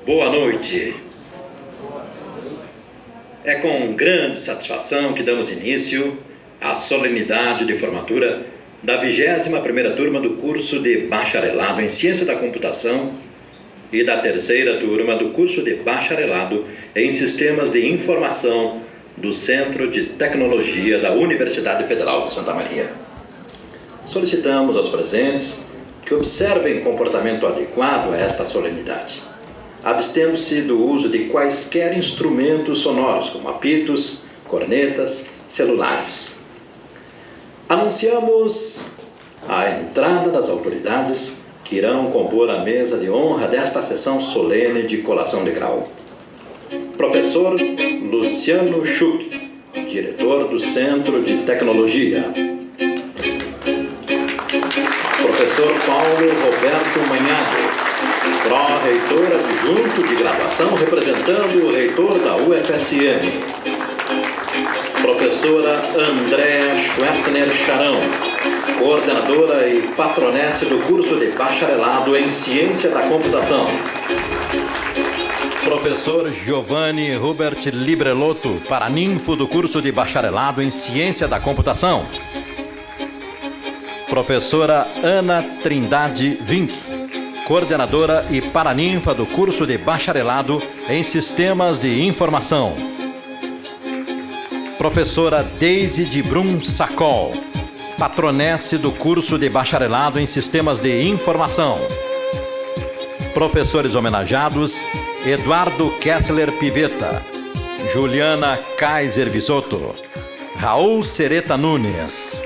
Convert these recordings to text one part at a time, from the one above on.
Boa noite. É com grande satisfação que damos início à solenidade de formatura da 21ª turma do curso de Bacharelado em Ciência da Computação e da 3ª turma do curso de Bacharelado em Sistemas de Informação do Centro de Tecnologia da Universidade Federal de Santa Maria. Solicitamos aos presentes que observem comportamento adequado a esta solenidade, abstendo-se do uso de quaisquer instrumentos sonoros, como apitos, cornetas, celulares. Anunciamos a entrada das autoridades que irão compor a mesa de honra desta sessão solene de colação de grau. Professor Luciano Schuch, diretor do Centro de Tecnologia. Professor Paulo Roberto Manhado, pró-reitor adjunto de graduação, representando o reitor da UFSM. Professora Andréa Schwertner Charão, coordenadora e patronesse do curso de Bacharelado em Ciência da Computação. Professor Giovanni Hubert Librelotto, paraninfo do curso de Bacharelado em Ciência da Computação. Professora Ana Trindade Vink, coordenadora e paraninfa do curso de Bacharelado em Sistemas de Informação. Professora Deise de Brum Sacol, patronesse do curso de Bacharelado em Sistemas de Informação. Professores homenageados: Eduardo Kessler Pivetta, Juliana Kaiser Visotto, Raul Sereta Nunes.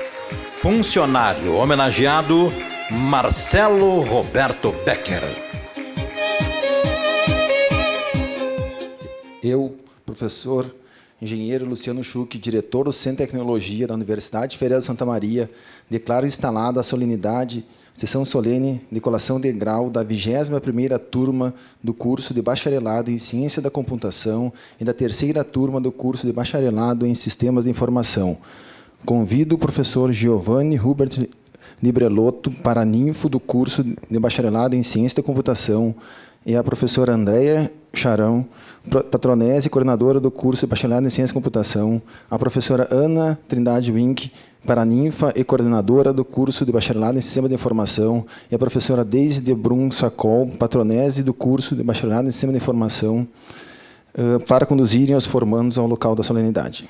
Funcionário homenageado: Marcelo Roberto Becker. Eu, professor engenheiro Luciano Schuch, diretor do Centro de Tecnologia da Universidade Federal de Santa Maria, declaro instalada a solenidade, sessão solene de colação de grau da 21ª turma do curso de Bacharelado em Ciência da Computação e da 3ª turma do curso de Bacharelado em Sistemas de Informação. Convido o professor Giovanni Hubert Librelotto, paraninfo do curso de Bacharelado em Ciência da Computação, e a professora Andréa Charão, patronese e coordenadora do curso de Bacharelado em Ciência da Computação, a professora Ana Trindade Wink, paraninfa e coordenadora do curso de Bacharelado em Sistema de Informação, e a professora Deise de Brum Sacol, patronese do curso de Bacharelado em Sistema de Informação, para conduzirem os formandos ao local da solenidade.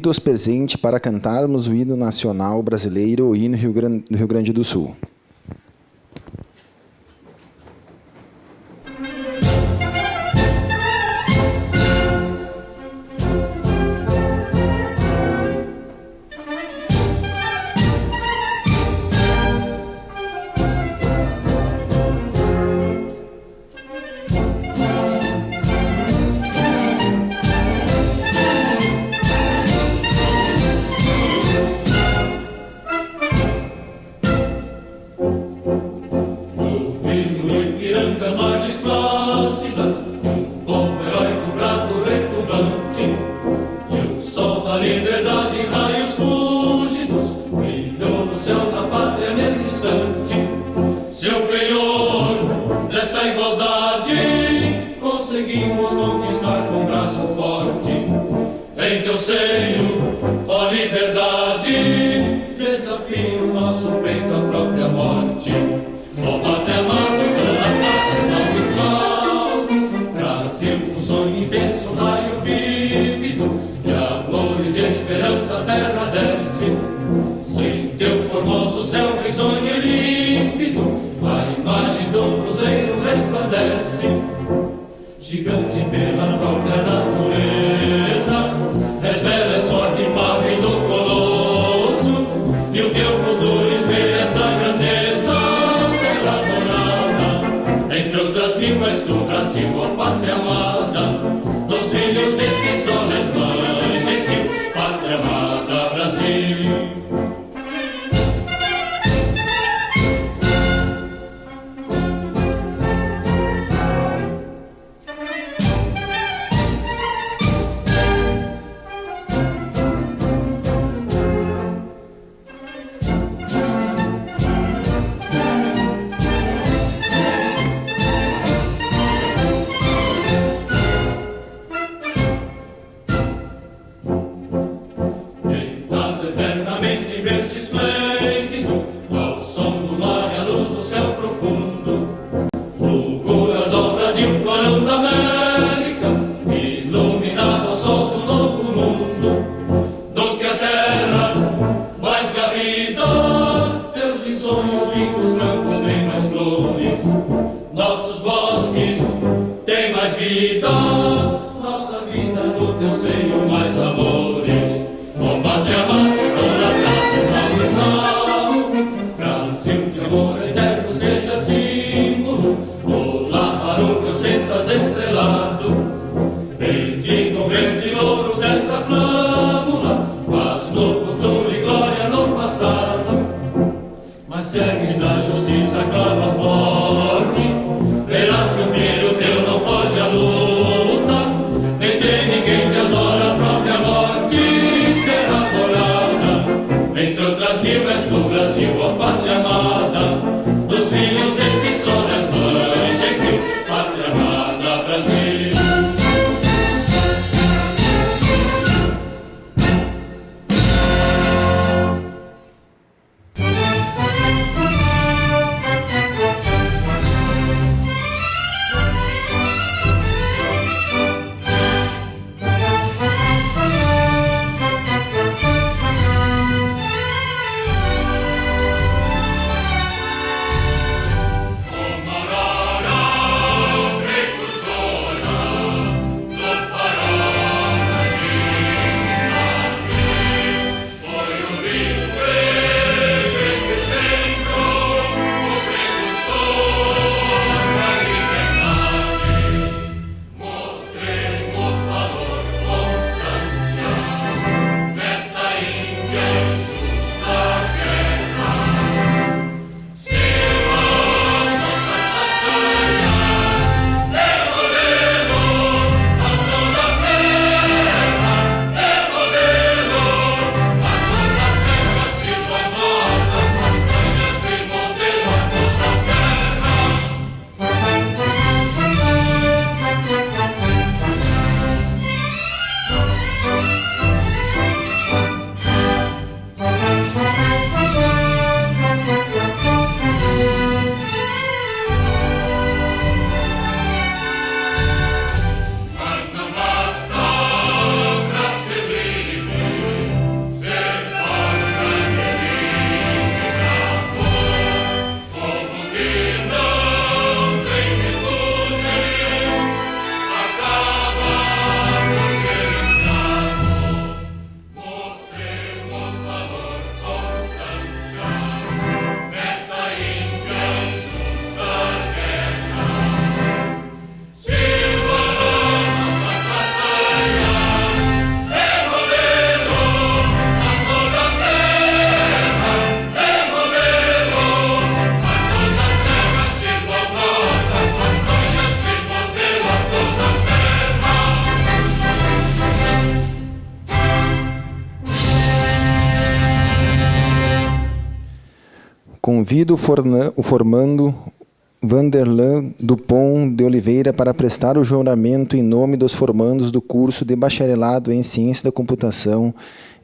todos presentes para cantarmos o hino nacional brasileiro, o hino do Rio Grande do Sul. Ninguém te adora a própria morte. Convido o formando Vanderlan Dupont de Oliveira para prestar o juramento em nome dos formandos do curso de Bacharelado em Ciência da Computação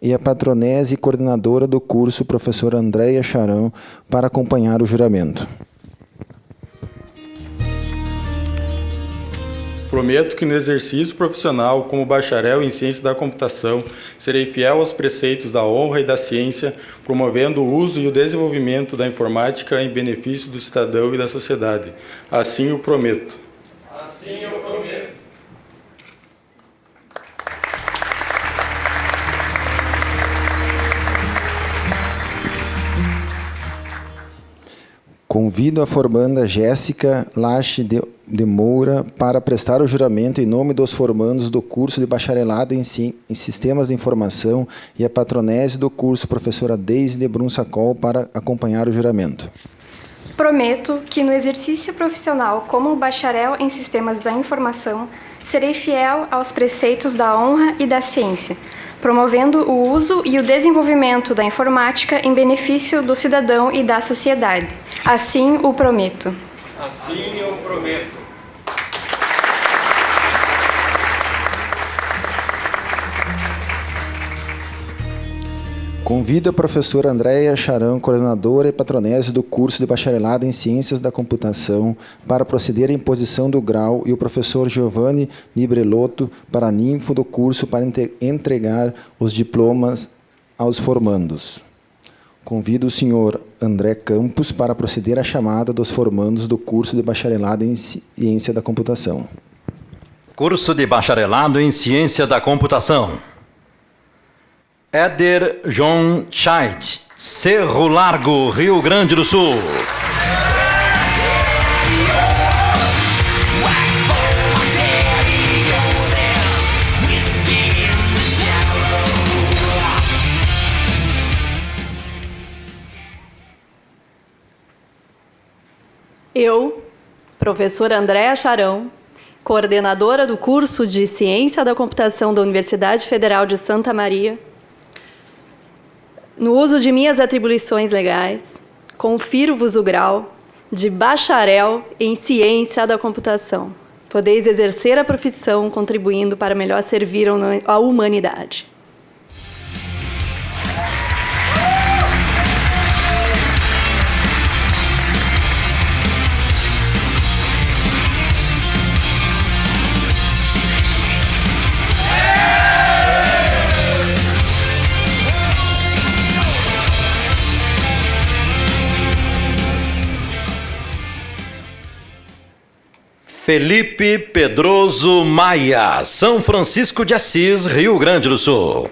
e a patronese e coordenadora do curso, professora Andréia Charão, para acompanhar o juramento. Prometo que no exercício profissional como bacharel em Ciência da Computação serei fiel aos preceitos da honra e da ciência, promovendo o uso e o desenvolvimento da informática em benefício do cidadão e da sociedade. Assim o prometo. Assim eu prometo. Convido a formanda Jéssica Lache de Moura para prestar o juramento em nome dos formandos do curso de Bacharelado em Sistemas de Informação e a patronese do curso, professora Deise Brunsacol, para acompanhar o juramento. Prometo que no exercício profissional como bacharel em Sistemas da Informação serei fiel aos preceitos da honra e da ciência, promovendo o uso e o desenvolvimento da informática em benefício do cidadão e da sociedade. Assim o prometo. Assim eu prometo. Convido a professora Andréia Charão, coordenadora e patronese do curso de Bacharelado em Ciências da Computação, para proceder à imposição do grau e o professor Giovanni Librelotto, paraninfo do curso, para entregar os diplomas aos formandos. Convido o senhor André Campos para proceder à chamada dos formandos do curso de Bacharelado em Ciência da Computação. Curso de Bacharelado em Ciência da Computação. Éder John Scheidt, Cerro Largo, Rio Grande do Sul. Eu, professora Andréia Charão, coordenadora do curso de Ciência da Computação da Universidade Federal de Santa Maria, no uso de minhas atribuições legais, confiro-vos o grau de bacharel em Ciência da Computação. Podeis exercer a profissão contribuindo para melhor servir à humanidade. Felipe Pedroso Maia, São Francisco de Assis, Rio Grande do Sul.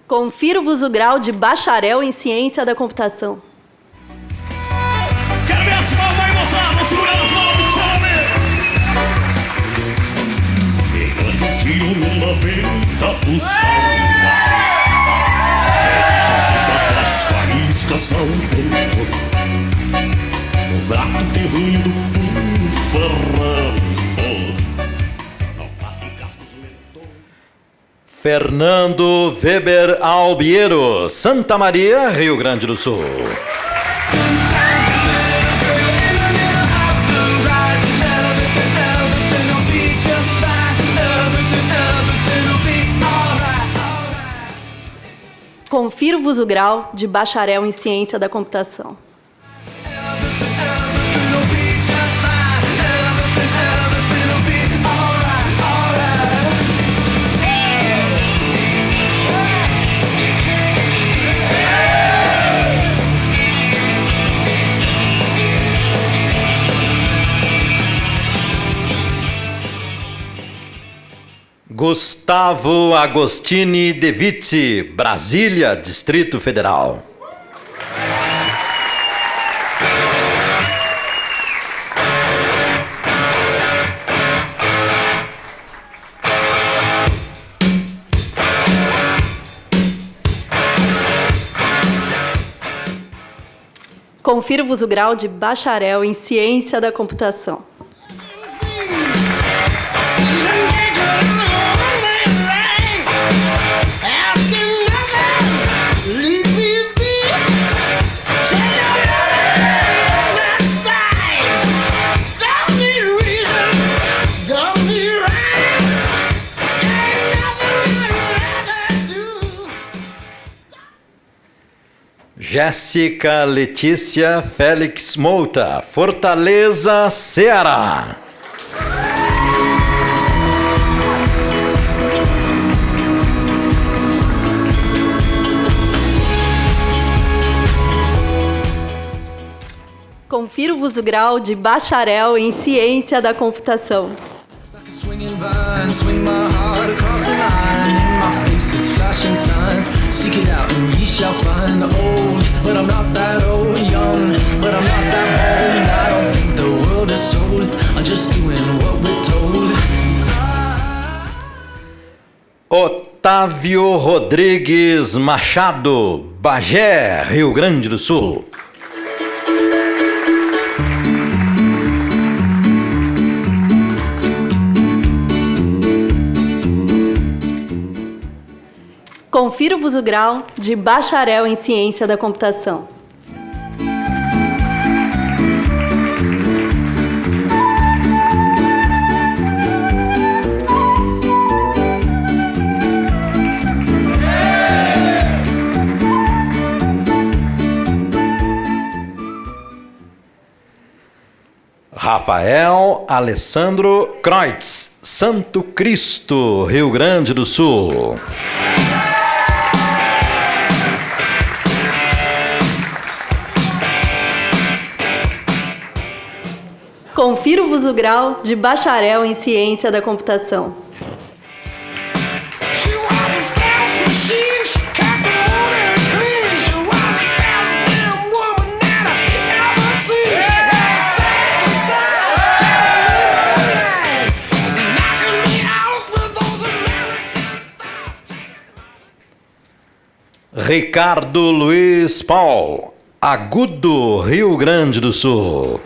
Confiro-vos o grau de bacharel em Ciência da Computação. Quero ver as palmas aí, moçada. Vou segurar as mãos do chame. Tiro no 90%. As faíscas são o braço terrível do Fernando. Fernando Weber Albiero, Santa Maria, Rio Grande do Sul. Confiro-vos o grau de bacharel em Ciência da Computação. Gustavo Agostini De Vitti, Brasília, Distrito Federal. Confiro-vos o grau de bacharel em Ciência da Computação. Jéssica Letícia Félix Mouta, Fortaleza, Ceará. Confiro-vos o grau de bacharel em Ciência da Computação. Swinging vine, swing my heart across the line. In my face is flashing signs. Seek it out and ye shall find. Old, but I'm not that old. Young, but I'm not that bold. And I don't think the world is sold. I'm just doing what we're told. Otávio Rodrigues Machado, Bagé, Rio Grande do Sul. Confiro-vos o grau de bacharel em Ciência da Computação. Rafael Alessandro Kreutz, Santo Cristo, Rio Grande do Sul. Confiro-vos o grau de bacharel em Ciência da Computação. Ricardo Luiz Paul, Agudo, Rio Grande do Sul.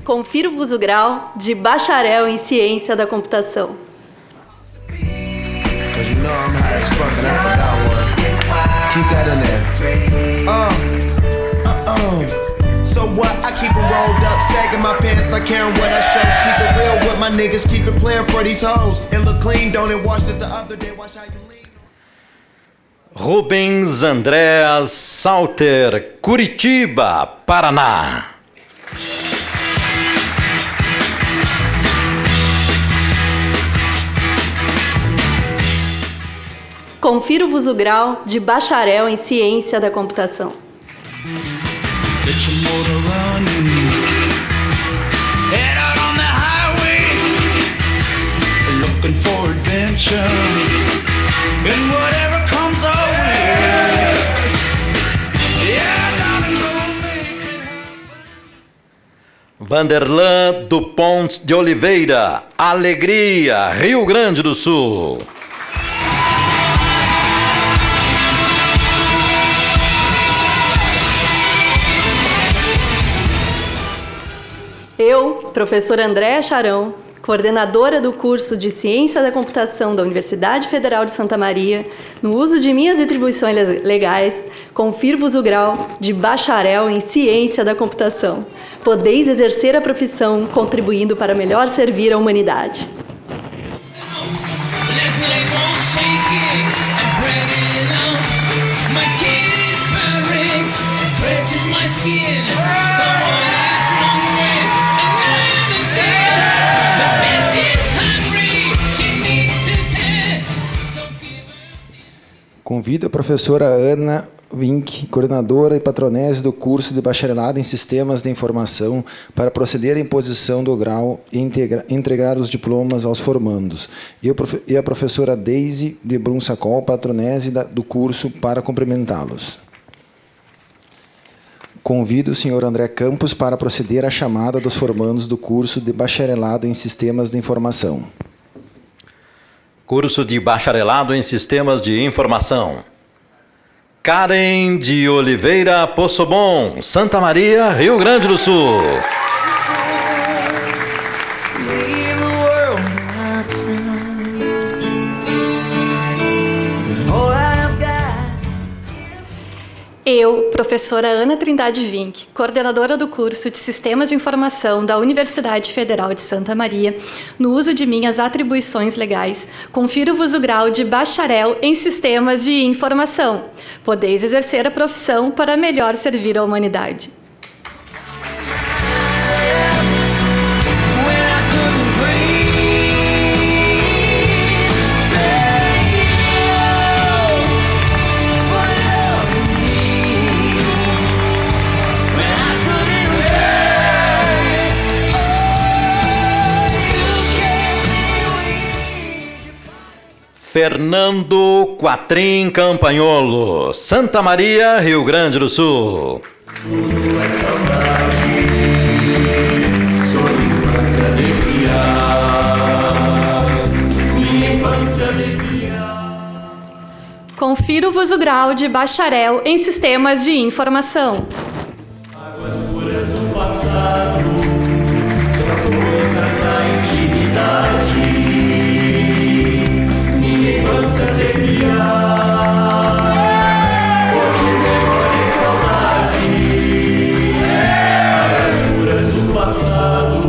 Confiro-vos o grau de bacharel em Ciência da Computação. So what? I keep it rolled up, sagging my pants, not caring what I show. Keep it real with my niggas, keep it playing for these hoes. It look clean, don't it? Washed it the other day, watch how you lean. Rubens Andréas Salter, Curitiba, Paraná. Confiro-vos o grau de bacharel em Ciência da Computação. Get your motor running. Head out on the highway. Looking for adventure. And whatever comes our way. Yeah, darling, go make it happen. Vanderlan Dupont de Oliveira, Alegria, Rio Grande do Sul. Eu, professora Andréa Charão, coordenadora do curso de Ciência da Computação da Universidade Federal de Santa Maria, no uso de minhas atribuições legais, confiro-vos o grau de bacharel em Ciência da Computação. Podeis exercer a profissão contribuindo para melhor servir a humanidade. Convido a professora Ana Wink, coordenadora e patronese do curso de bacharelado em Sistemas de Informação, para proceder à imposição do grau e entregar os diplomas aos formandos. E a professora Deise de Brunsacol, patronese do curso, para cumprimentá-los. Convido o senhor André Campos para proceder à chamada dos formandos do curso de bacharelado em Sistemas de Informação. curso de bacharelado em Sistemas de Informação. Karen de Oliveira Possobon, Santa Maria, Rio Grande do Sul. Eu, professora Ana Trindade Vinck, coordenadora do curso de Sistemas de Informação da Universidade Federal de Santa Maria, no uso de minhas atribuições legais, confiro-vos o grau de bacharel em Sistemas de Informação. Podeis exercer a profissão para melhor servir à humanidade. Fernando Quatrim Campagnolo, Santa Maria, Rio Grande do Sul. Tudo é saudade, sonho, infância, alegria. Minha infância, alegria. Confiro-vos o grau de bacharel em Sistemas de Informação. Águas puras do passado são coisas da intimidade. Minha infância, alegria. Hoje memória e saudade. Águas puras do passado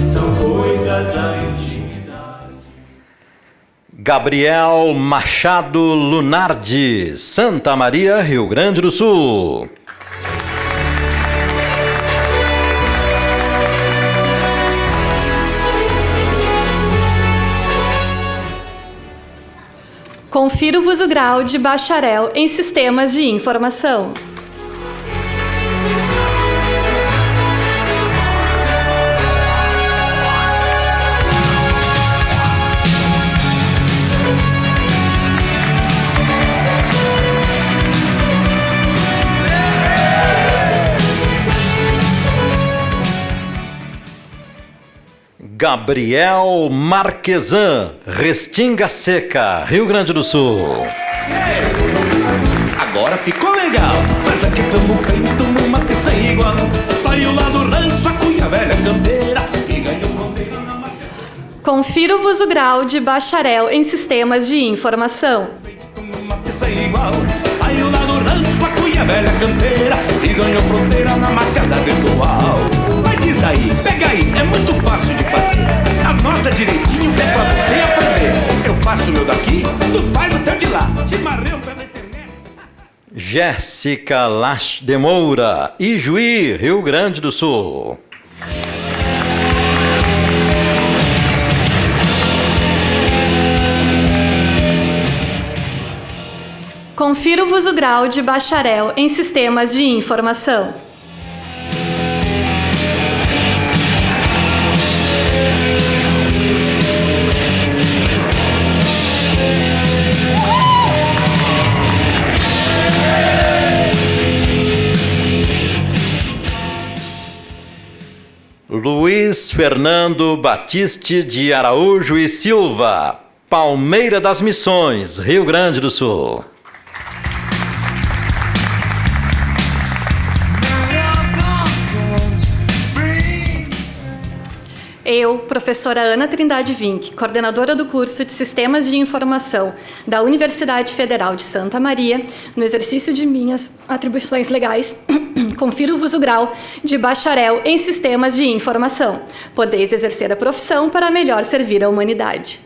são coisas da intimidade. Gabriel Machado Lunardi, Santa Maria, Rio Grande do Sul. Confiro-vos o grau de bacharel em Sistemas de Informação. Gabriel Marquesan, Restinga Seca, Rio Grande do Sul. Agora ficou legal, mas aqui tamo feito numa que sem igual. Saiu lá do rancho a cunha velha campeira e ganhou fronteira na marca. Confiro-vos o grau de bacharel em Sistemas de Informação. Numa que sem igual. Saiu lá do rancho a cunha velha campeira e ganhou fronteira na machada virtual. Mas diz aí, pega aí, é muito fácil de fazer. Anota direitinho que é pra você aprender. Eu faço o meu daqui, tu faz o teu de lá. Se marreu pela internet. Jéssica Lash de Moura, Ijuí, Rio Grande do Sul. Confiro-vos o grau de bacharel em Sistemas de Informação. Luiz Fernando Batiste de Araújo e Silva, Palmeira das Missões, Rio Grande do Sul. Eu, professora Ana Trindade Vinck, coordenadora do curso de Sistemas de Informação da Universidade Federal de Santa Maria, no exercício de minhas atribuições legais, confiro-vos o grau de bacharel em Sistemas de Informação. Podeis exercer a profissão para melhor servir à humanidade.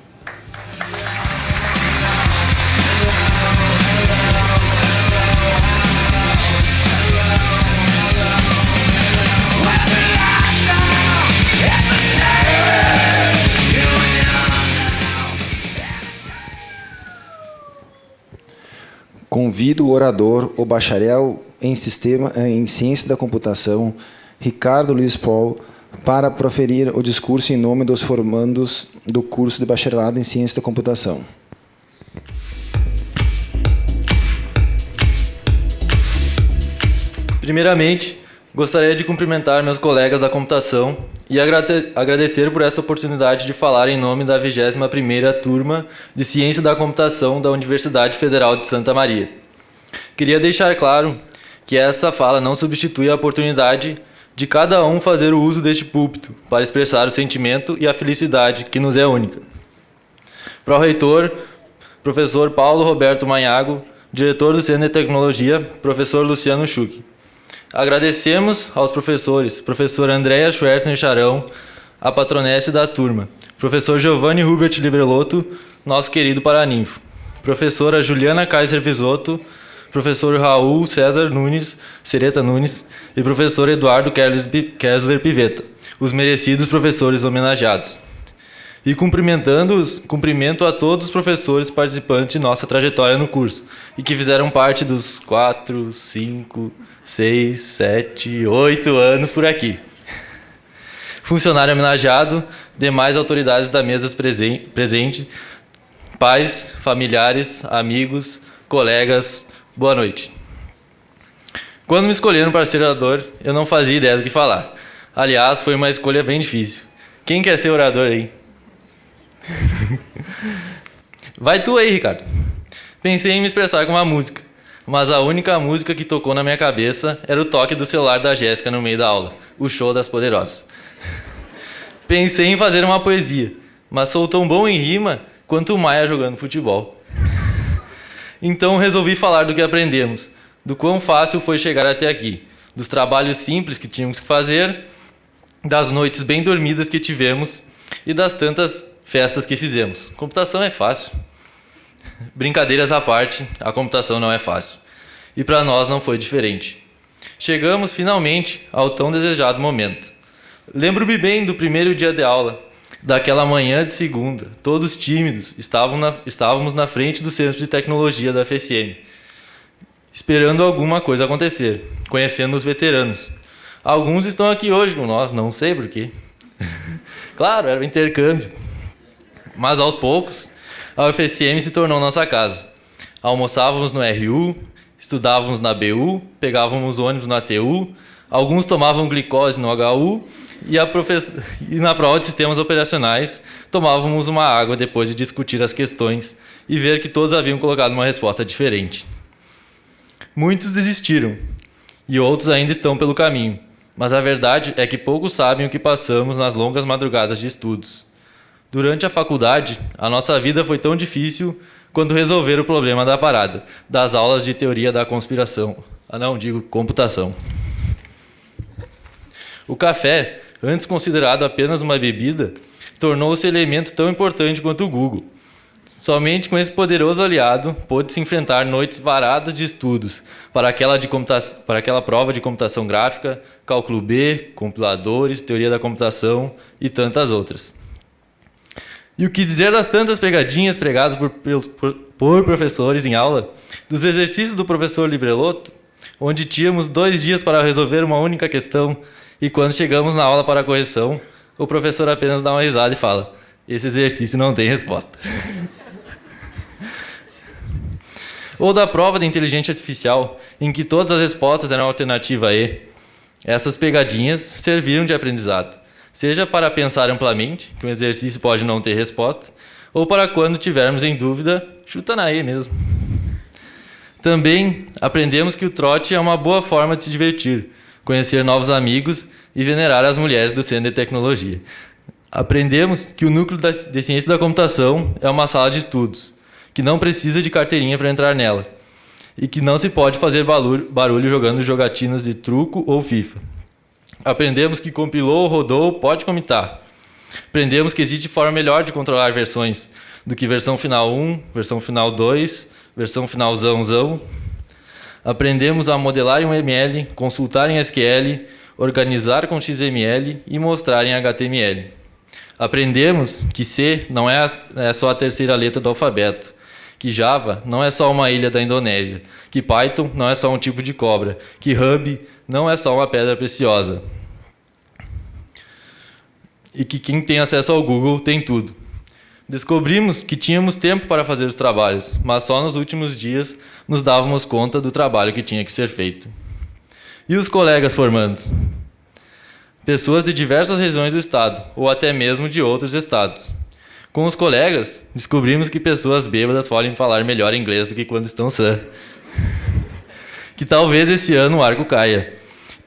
Convido o orador, o bacharel em Ciência da Computação, Ricardo Luiz Paul, para proferir o discurso em nome dos formandos do curso de bacharelado em Ciência da Computação. Primeiramente, Gostaria de cumprimentar meus colegas da computação e agradecer por esta oportunidade de falar em nome da 21ª turma de Ciência da Computação da Universidade Federal de Santa Maria. Queria deixar claro que esta fala não substitui a oportunidade de cada um fazer o uso deste púlpito para expressar o sentimento e a felicidade que nos é única. Pró-reitor, professor Paulo Roberto Manhago, diretor do Centro de Tecnologia, professor Luciano Schuch. Agradecemos aos professores, professora Andréa Schwertner Charão, a patronesse da turma, professor Giovanni Hubert Librelotto, nosso querido paraninfo, professora Juliana Kaiser Visotto, professor Raul César Nunes, Sereta Nunes e professor Eduardo Kessler Pivetta, os merecidos professores homenageados. E cumprimento a todos os professores participantes de nossa trajetória no curso e que fizeram parte dos 4, 5, 6, 7, 8 anos por aqui. Funcionário homenageado, demais autoridades da mesa presente, pais, familiares, amigos, colegas, boa noite. Quando me escolheram para ser orador, eu não fazia ideia do que falar. Aliás, foi uma escolha bem difícil. Quem quer ser orador aí? Vai tu aí, Ricardo. Pensei em me expressar com uma música, mas a única música que tocou na minha cabeça era o toque do celular da Jéssica no meio da aula, o show das poderosas. Pensei em fazer uma poesia, mas sou tão bom em rima quanto o Maia jogando futebol. Então resolvi falar do que aprendemos, do quão fácil foi chegar até aqui, dos trabalhos simples que tínhamos que fazer, das noites bem dormidas que tivemos e das tantas festas que fizemos. Computação é fácil. Brincadeiras à parte, a computação não é fácil. E para nós não foi diferente. Chegamos finalmente ao tão desejado momento. Lembro-me bem do primeiro dia de aula, daquela manhã de segunda, todos tímidos, estávamos na frente do Centro de Tecnologia da FSM, esperando alguma coisa acontecer, conhecendo os veteranos. Alguns estão aqui hoje com nós, não sei porquê. Claro, era um intercâmbio. Mas aos poucos, a UFSM se tornou nossa casa. Almoçávamos no RU, estudávamos na BU, pegávamos ônibus na TU, alguns tomavam glicose no HU e na prova de sistemas operacionais tomávamos uma água depois de discutir as questões e ver que todos haviam colocado uma resposta diferente. Muitos desistiram e outros ainda estão pelo caminho, mas a verdade é que poucos sabem o que passamos nas longas madrugadas de estudos. Durante a faculdade, a nossa vida foi tão difícil quanto resolver o problema da parada, das aulas de teoria da conspiração. Computação. O café, antes considerado apenas uma bebida, tornou-se elemento tão importante quanto o Google. Somente com esse poderoso aliado pôde-se enfrentar noites varadas de estudos para aquela prova de computação gráfica, cálculo B, compiladores, teoria da computação e tantas outras. E o que dizer das tantas pegadinhas pregadas por professores em aula, dos exercícios do professor Librelotto, onde tínhamos 2 dias para resolver uma única questão e quando chegamos na aula para a correção, o professor apenas dá uma risada e fala: esse exercício não tem resposta. Ou da prova de inteligência artificial, em que todas as respostas eram a alternativa E. Essas pegadinhas serviram de aprendizado, seja para pensar amplamente, que um exercício pode não ter resposta, ou para quando tivermos em dúvida, chuta na E mesmo. Também aprendemos que o trote é uma boa forma de se divertir, conhecer novos amigos e venerar as mulheres do Centro de Tecnologia. Aprendemos que o núcleo de ciência da computação é uma sala de estudos, que não precisa de carteirinha para entrar nela, e que não se pode fazer barulho jogando jogatinas de truco ou FIFA. Aprendemos que compilou, rodou, pode comitar. Aprendemos que existe forma melhor de controlar versões do que versão final 1, versão final 2, versão finalzão. Aprendemos a modelar em UML, consultar em SQL, organizar com XML e mostrar em HTML. Aprendemos que C não é só a terceira letra do alfabeto, que Java não é só uma ilha da Indonésia, que Python não é só um tipo de cobra, que Hub não é só uma pedra preciosa. E que quem tem acesso ao Google tem tudo. Descobrimos que tínhamos tempo para fazer os trabalhos, mas só nos últimos dias nos dávamos conta do trabalho que tinha que ser feito. E os colegas formandos? Pessoas de diversas regiões do estado, ou até mesmo de outros estados. Com os colegas, descobrimos que pessoas bêbadas podem falar melhor inglês do que quando estão sã. Que talvez esse ano o arco caia.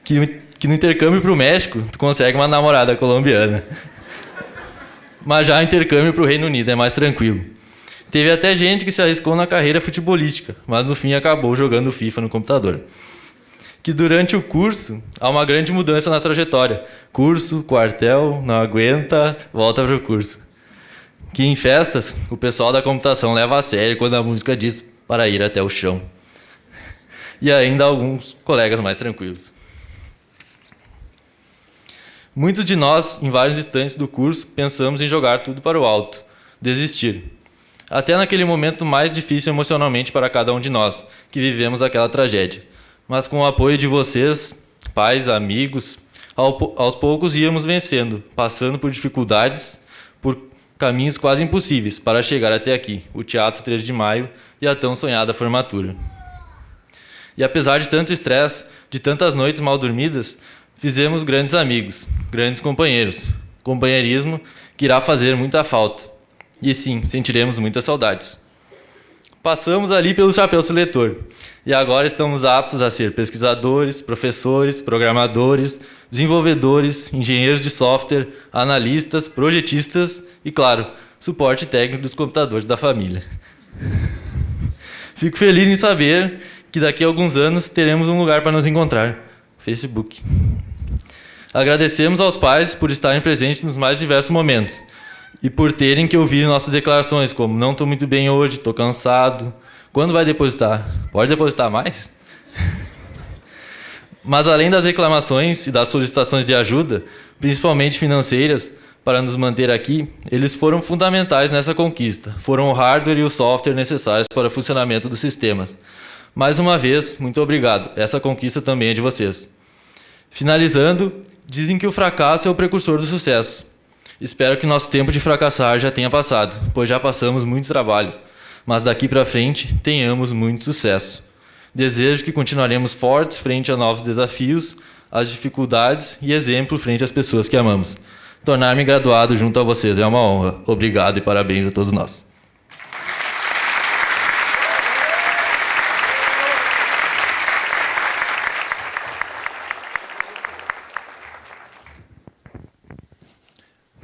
Que no intercâmbio para o México, tu consegue uma namorada colombiana. Mas já o intercâmbio para o Reino Unido é mais tranquilo. Teve até gente que se arriscou na carreira futebolística, mas no fim acabou jogando FIFA no computador. Que durante o curso há uma grande mudança na trajetória. Curso, quartel, não aguenta, volta para o curso. Que em festas, o pessoal da computação leva a sério quando a música diz para ir até o chão. E ainda alguns colegas mais tranquilos. Muitos de nós, em vários instantes do curso, pensamos em jogar tudo para o alto, desistir. Até naquele momento mais difícil emocionalmente para cada um de nós, que vivemos aquela tragédia. Mas com o apoio de vocês, pais, amigos, aos poucos íamos vencendo, passando por dificuldades, por caminhos quase impossíveis para chegar até aqui, o Teatro 3 de Maio e a tão sonhada formatura. E apesar de tanto estresse, de tantas noites mal dormidas, fizemos grandes amigos, grandes companheiros, companheirismo que irá fazer muita falta. E sim, sentiremos muitas saudades. Passamos ali pelo chapéu seletor e agora estamos aptos a ser pesquisadores, professores, programadores, desenvolvedores, engenheiros de software, analistas, projetistas e, claro, suporte técnico dos computadores da família. Fico feliz em saber que daqui a alguns anos teremos um lugar para nos encontrar, Facebook. Agradecemos aos pais por estarem presentes nos mais diversos momentos e por terem que ouvir nossas declarações, como não estou muito bem hoje, estou cansado. Quando vai depositar? Pode depositar mais? Mas além das reclamações e das solicitações de ajuda, principalmente financeiras, para nos manter aqui, eles foram fundamentais nessa conquista. Foram o hardware e o software necessários para o funcionamento dos sistemas. Mais uma vez, muito obrigado. Essa conquista também é de vocês. Finalizando, dizem que o fracasso é o precursor do sucesso. Espero que nosso tempo de fracassar já tenha passado, pois já passamos muito trabalho. Mas daqui para frente, tenhamos muito sucesso. Desejo que continuaremos fortes frente a novos desafios, às dificuldades e exemplo frente às pessoas que amamos. Tornar-me graduado junto a vocês é uma honra. Obrigado e parabéns a todos nós.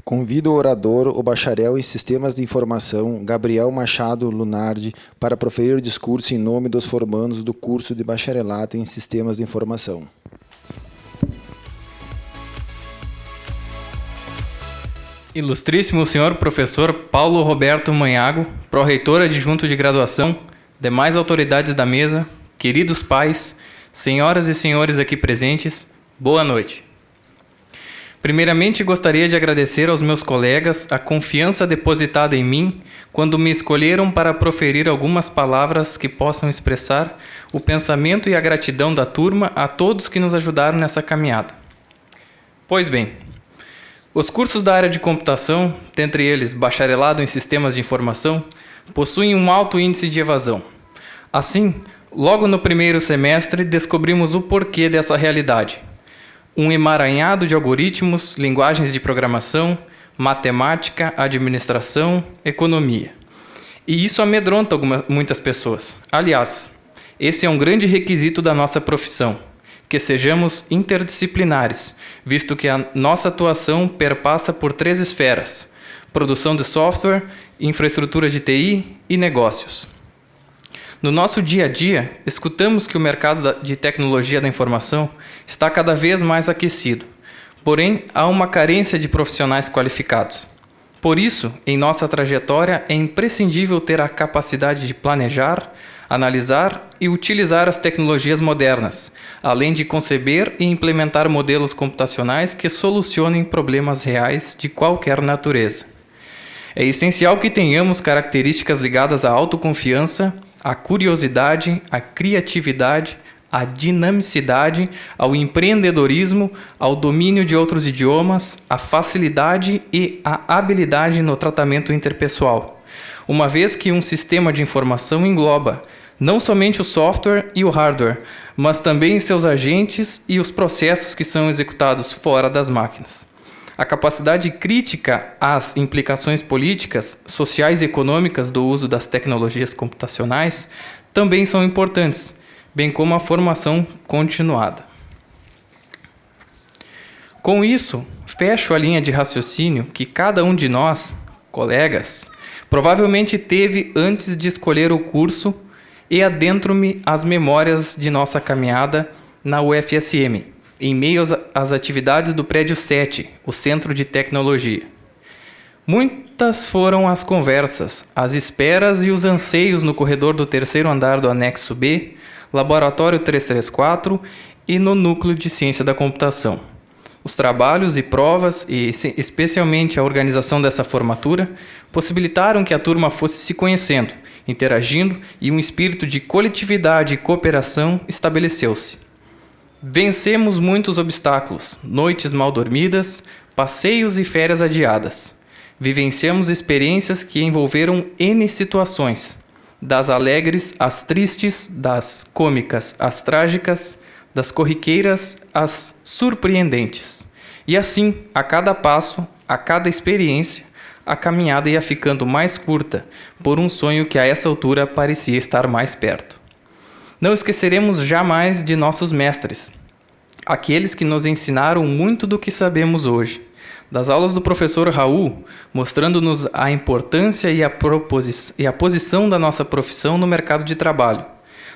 Convido o orador, o bacharel em Sistemas de Informação, Gabriel Machado Lunardi, para proferir o discurso em nome dos formandos do curso de Bacharelato em Sistemas de Informação. Ilustríssimo senhor professor Paulo Roberto Manhago, pró-reitor adjunto de graduação, demais autoridades da mesa, queridos pais, senhoras e senhores aqui presentes, boa noite. Primeiramente, gostaria de agradecer aos meus colegas a confiança depositada em mim quando me escolheram para proferir algumas palavras que possam expressar o pensamento e a gratidão da turma a todos que nos ajudaram nessa caminhada. Pois bem, os cursos da área de computação, dentre eles bacharelado em sistemas de informação, possuem um alto índice de evasão. Assim, logo no primeiro semestre, descobrimos o porquê dessa realidade. Um emaranhado de algoritmos, linguagens de programação, matemática, administração, economia. E isso amedronta muitas pessoas. Aliás, esse é um grande requisito da nossa profissão, que sejamos interdisciplinares, visto que a nossa atuação perpassa por 3 esferas: produção de software, infraestrutura de TI e negócios. No nosso dia a dia, escutamos que o mercado de tecnologia da informação está cada vez mais aquecido. Porém, há uma carência de profissionais qualificados. Por isso, em nossa trajetória, é imprescindível ter a capacidade de planejar, analisar e utilizar as tecnologias modernas, além de conceber e implementar modelos computacionais que solucionem problemas reais de qualquer natureza. É essencial que tenhamos características ligadas à autoconfiança, à curiosidade, à criatividade, à dinamicidade, ao empreendedorismo, ao domínio de outros idiomas, à facilidade e à habilidade no tratamento interpessoal, uma vez que um sistema de informação engloba Não somente o software e o hardware, mas também seus agentes e os processos que são executados fora das máquinas. A capacidade crítica às implicações políticas, sociais e econômicas do uso das tecnologias computacionais também são importantes, bem como a formação continuada. Com isso, fecho a linha de raciocínio que cada um de nós, colegas, provavelmente teve antes de escolher o curso e adentro-me às memórias de nossa caminhada na UFSM, em meio às atividades do Prédio 7, o Centro de Tecnologia. Muitas foram as conversas, as esperas e os anseios no corredor do terceiro andar do Anexo B, Laboratório 334 e no Núcleo de Ciência da Computação. Os trabalhos e provas, e especialmente a organização dessa formatura, possibilitaram que a turma fosse se conhecendo, interagindo e um espírito de coletividade e cooperação estabeleceu-se. Vencemos muitos obstáculos, noites mal dormidas, passeios e férias adiadas. Vivenciamos experiências que envolveram N situações, das alegres às tristes, das cômicas às trágicas, das corriqueiras às surpreendentes. E assim, a cada passo, a cada experiência, a caminhada ia ficando mais curta, por um sonho que a essa altura parecia estar mais perto. Não esqueceremos jamais de nossos mestres, aqueles que nos ensinaram muito do que sabemos hoje. Das aulas do professor Raul, mostrando-nos a importância e a posição da nossa profissão no mercado de trabalho.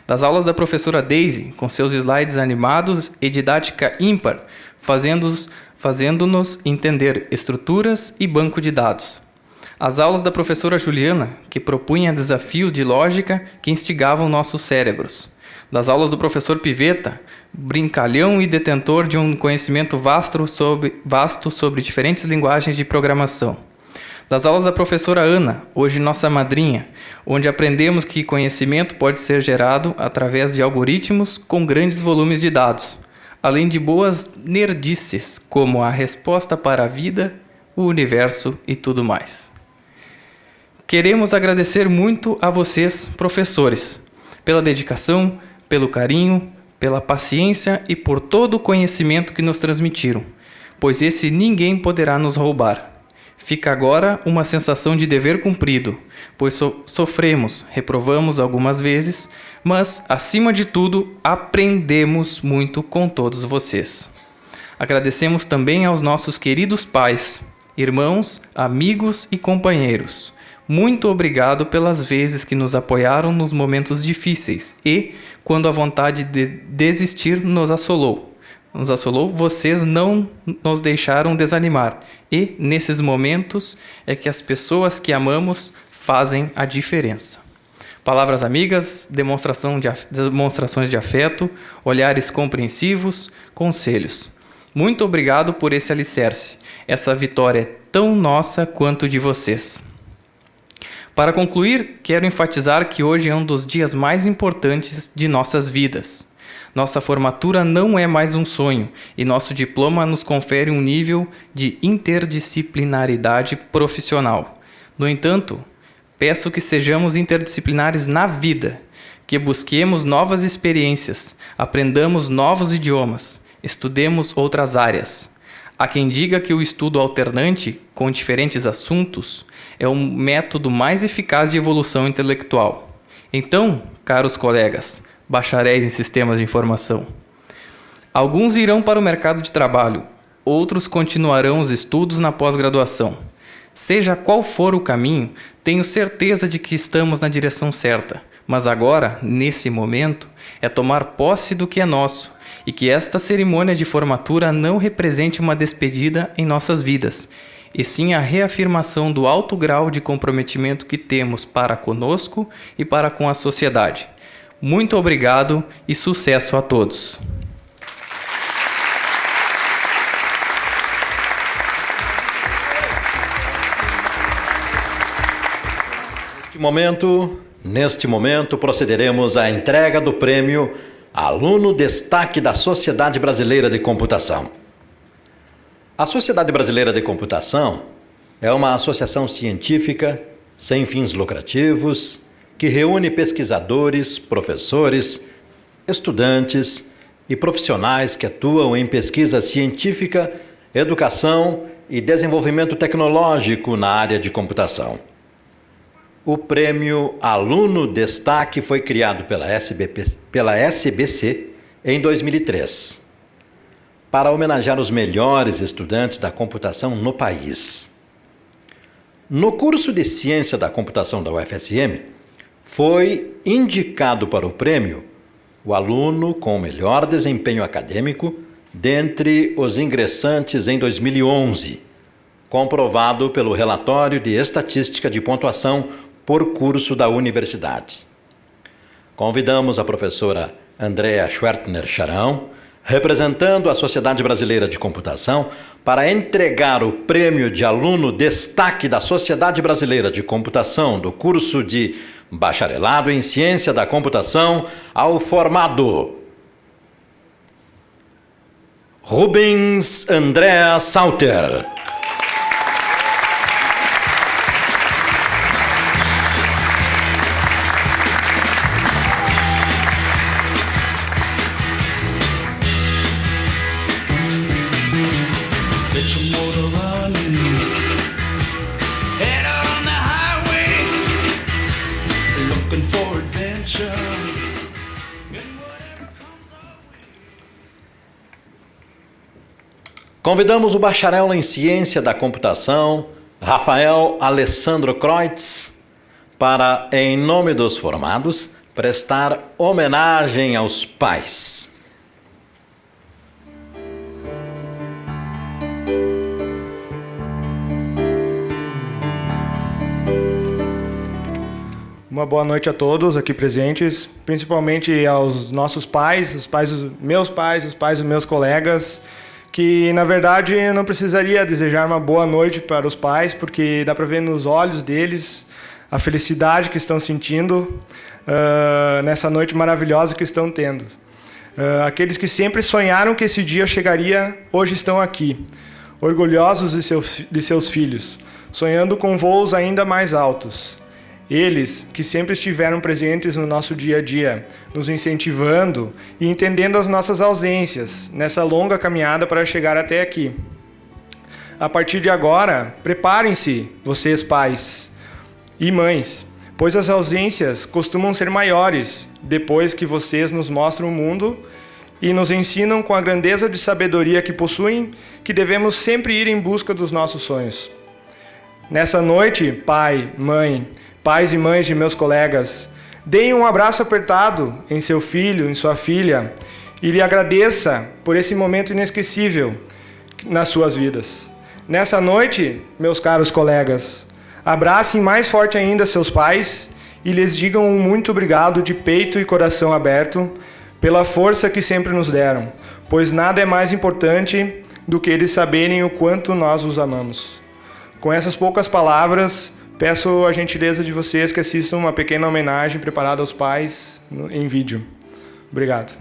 Das aulas da professora Daisy, com seus slides animados e didática ímpar, fazendo-nos entender estruturas e banco de dados. As aulas da professora Juliana, que propunha desafios de lógica que instigavam nossos cérebros. Das aulas do professor Pivetta, brincalhão e detentor de um conhecimento vasto sobre diferentes linguagens de programação. Das aulas da professora Ana, hoje nossa madrinha, onde aprendemos que conhecimento pode ser gerado através de algoritmos com grandes volumes de dados, além de boas nerdices, como a resposta para a vida, o universo e tudo mais. Queremos agradecer muito a vocês, professores, pela dedicação, pelo carinho, pela paciência e por todo o conhecimento que nos transmitiram, pois esse ninguém poderá nos roubar. Fica agora uma sensação de dever cumprido, pois sofremos, reprovamos algumas vezes, mas, acima de tudo, aprendemos muito com todos vocês. Agradecemos também aos nossos queridos pais, irmãos, amigos e companheiros. Muito obrigado pelas vezes que nos apoiaram nos momentos difíceis e, quando a vontade de desistir nos assolou, vocês não nos deixaram desanimar. E, nesses momentos, é que as pessoas que amamos fazem a diferença. Palavras amigas, demonstrações de afeto, olhares compreensivos, conselhos. Muito obrigado por esse alicerce. Essa vitória é tão nossa quanto de vocês. Para concluir, quero enfatizar que hoje é um dos dias mais importantes de nossas vidas. Nossa formatura não é mais um sonho e nosso diploma nos confere um nível de interdisciplinaridade profissional. No entanto, peço que sejamos interdisciplinares na vida, que busquemos novas experiências, aprendamos novos idiomas, estudemos outras áreas. Há quem diga que o estudo alternante, com diferentes assuntos, é o método mais eficaz de evolução intelectual. Então, caros colegas, bacharéis em sistemas de informação, alguns irão para o mercado de trabalho, outros continuarão os estudos na pós-graduação. Seja qual for o caminho, tenho certeza de que estamos na direção certa, mas agora, nesse momento, é tomar posse do que é nosso e que esta cerimônia de formatura não represente uma despedida em nossas vidas, e sim a reafirmação do alto grau de comprometimento que temos para conosco e para com a sociedade. Muito obrigado e sucesso a todos. Neste momento, procederemos à entrega do prêmio Aluno Destaque da Sociedade Brasileira de Computação. A Sociedade Brasileira de Computação é uma associação científica sem fins lucrativos que reúne pesquisadores, professores, estudantes e profissionais que atuam em pesquisa científica, educação e desenvolvimento tecnológico na área de computação. O prêmio Aluno Destaque foi criado pela SBC em 2003, para homenagear os melhores estudantes da computação no país. No curso de Ciência da Computação da UFSM, foi indicado para o prêmio o aluno com o melhor desempenho acadêmico dentre os ingressantes em 2011, comprovado pelo relatório de estatística de pontuação por curso da universidade. Convidamos a professora Andrea Schwertner Charão, representando a Sociedade Brasileira de Computação, para entregar o prêmio de aluno destaque da Sociedade Brasileira de Computação do curso de Bacharelado em Ciência da Computação ao formado Rubens Andrea Sauter. Convidamos o bacharel em Ciência da Computação, Rafael Alessandro Kreutz, para, em nome dos formados, prestar homenagem aos pais. Uma boa noite a todos aqui presentes, principalmente aos nossos pais, os pais dos meus pais, os pais dos meus colegas, que na verdade eu não precisaria desejar uma boa noite para os pais, porque dá para ver nos olhos deles a felicidade que estão sentindo nessa noite maravilhosa que estão tendo. Aqueles que sempre sonharam que esse dia chegaria, hoje estão aqui, orgulhosos de seus filhos, sonhando com voos ainda mais altos. Eles que sempre estiveram presentes no nosso dia a dia, nos incentivando e entendendo as nossas ausências nessa longa caminhada para chegar até aqui. A partir de agora, preparem-se, vocês pais e mães, pois as ausências costumam ser maiores depois que vocês nos mostram o mundo e nos ensinam com a grandeza de sabedoria que possuem que devemos sempre ir em busca dos nossos sonhos. Nessa noite, pai, mãe, pais e mães de meus colegas, deem um abraço apertado em seu filho, em sua filha, e lhe agradeça por esse momento inesquecível nas suas vidas. Nessa noite, meus caros colegas, abracem mais forte ainda seus pais e lhes digam um muito obrigado de peito e coração aberto pela força que sempre nos deram, pois nada é mais importante do que eles saberem o quanto nós os amamos. Com essas poucas palavras, peço a gentileza de vocês que assistam uma pequena homenagem preparada aos pais em vídeo. Obrigado.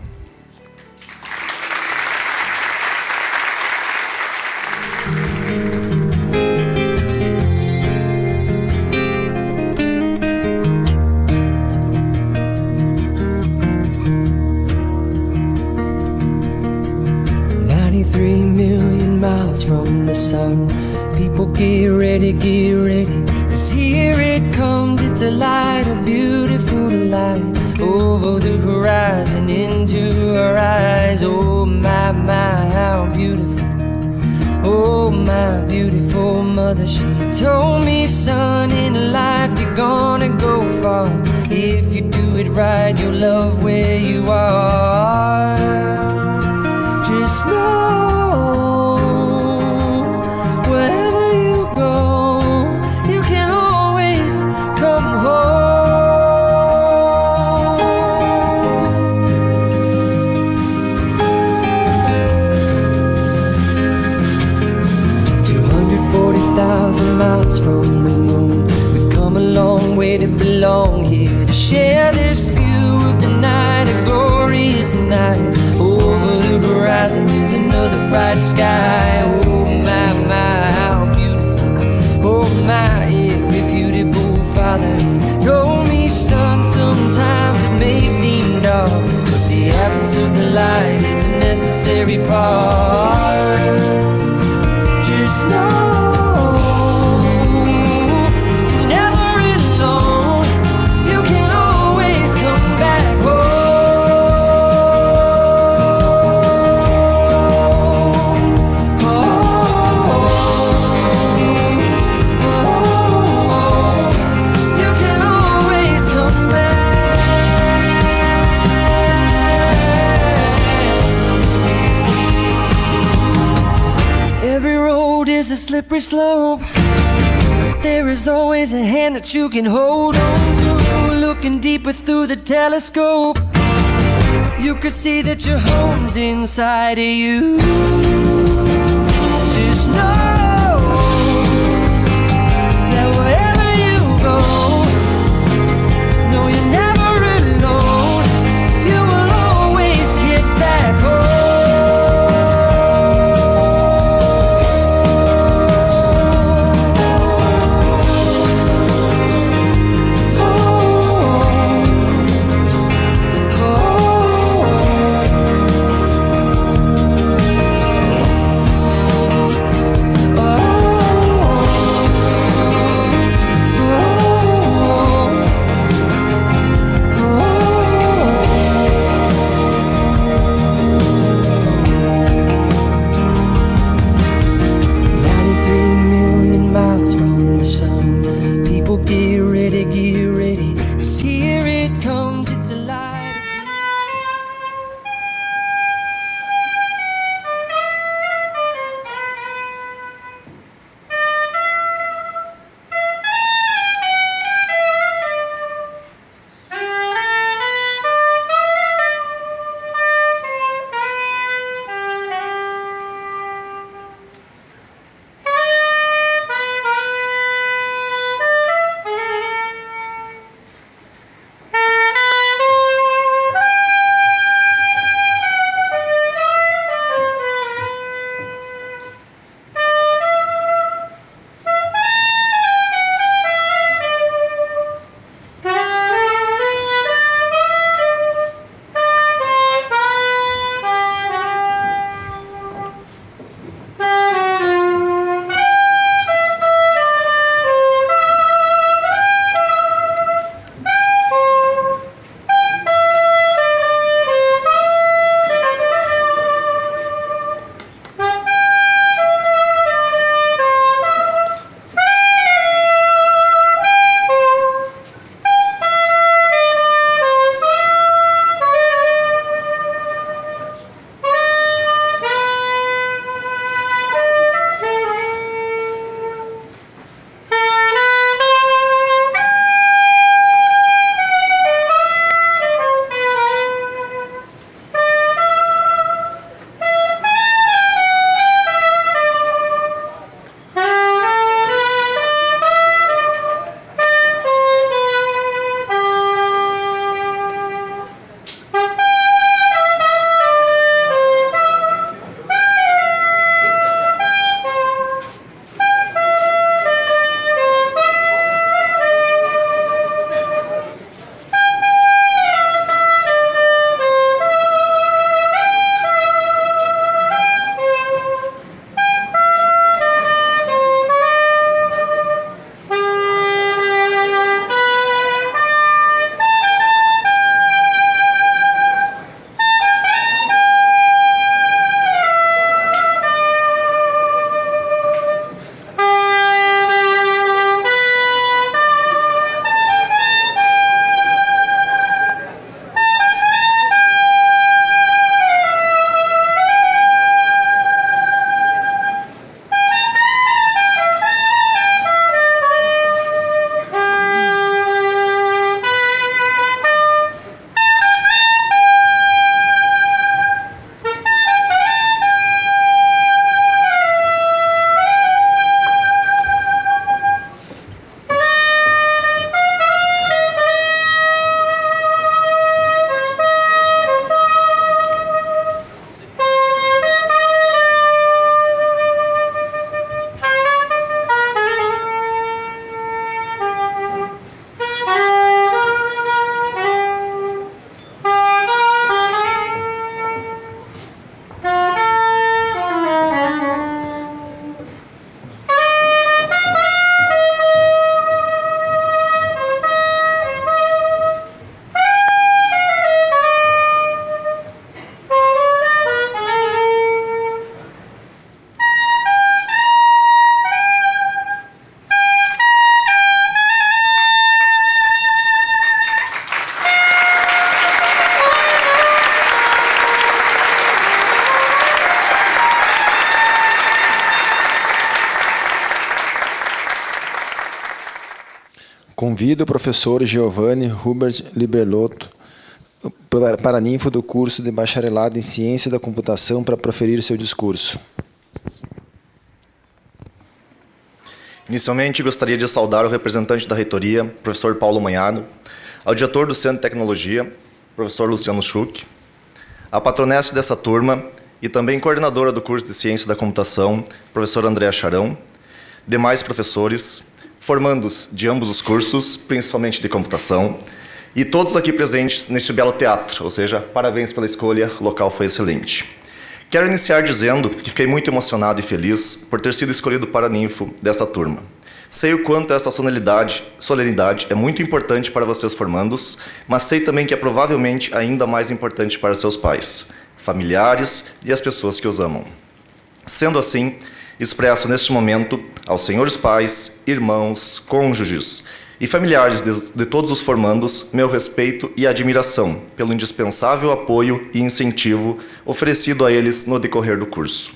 From the sun, people get ready, get ready. 'Cause here it comes, it's a light, a beautiful light, over the horizon, into our eyes. Oh my, my, how beautiful. Oh my beautiful mother, she told me, son, in life you're gonna go far. If you do it right, you'll love where you are. Just know, wherever you go, you can always come home. 240,000 miles from the moon, we've come a long way to belong here, to share this view of the night, a glorious night. Over the horizon is another bright sky. Oh my, my, how beautiful. Oh my, if beautiful father, he told me, son, life is a necessary part. Just know you're never alone. You can always come back home. You can always come back. Every road is a slippery slope. There is always a hand that you can hold on to. Looking deeper through the telescope, you could see that your home's inside of you. Just know that wherever you go, no, you're never alone. You will always get back Convido o professor Giovanni Hubert Liberlotto, paraninfo do curso de Bacharelado em Ciência da Computação, para proferir seu discurso. Inicialmente, gostaria de saudar o representante da reitoria, professor Paulo Manhago, ao diretor do Centro de Tecnologia, professor Luciano Schuch, a patronesse dessa turma e também coordenadora do curso de Ciência da Computação, professor Andréa Charão, demais professores, formandos de ambos os cursos, principalmente de computação, e todos aqui presentes neste belo teatro, ou seja, parabéns pela escolha, o local foi excelente. Quero iniciar dizendo que fiquei muito emocionado e feliz por ter sido escolhido paraninfo dessa turma. Sei o quanto essa solenidade é muito importante para vocês formandos, mas sei também que é provavelmente ainda mais importante para seus pais, familiares e as pessoas que os amam. Sendo assim, expresso neste momento aos senhores pais, irmãos, cônjuges e familiares de todos os formandos meu respeito e admiração pelo indispensável apoio e incentivo oferecido a eles no decorrer do curso.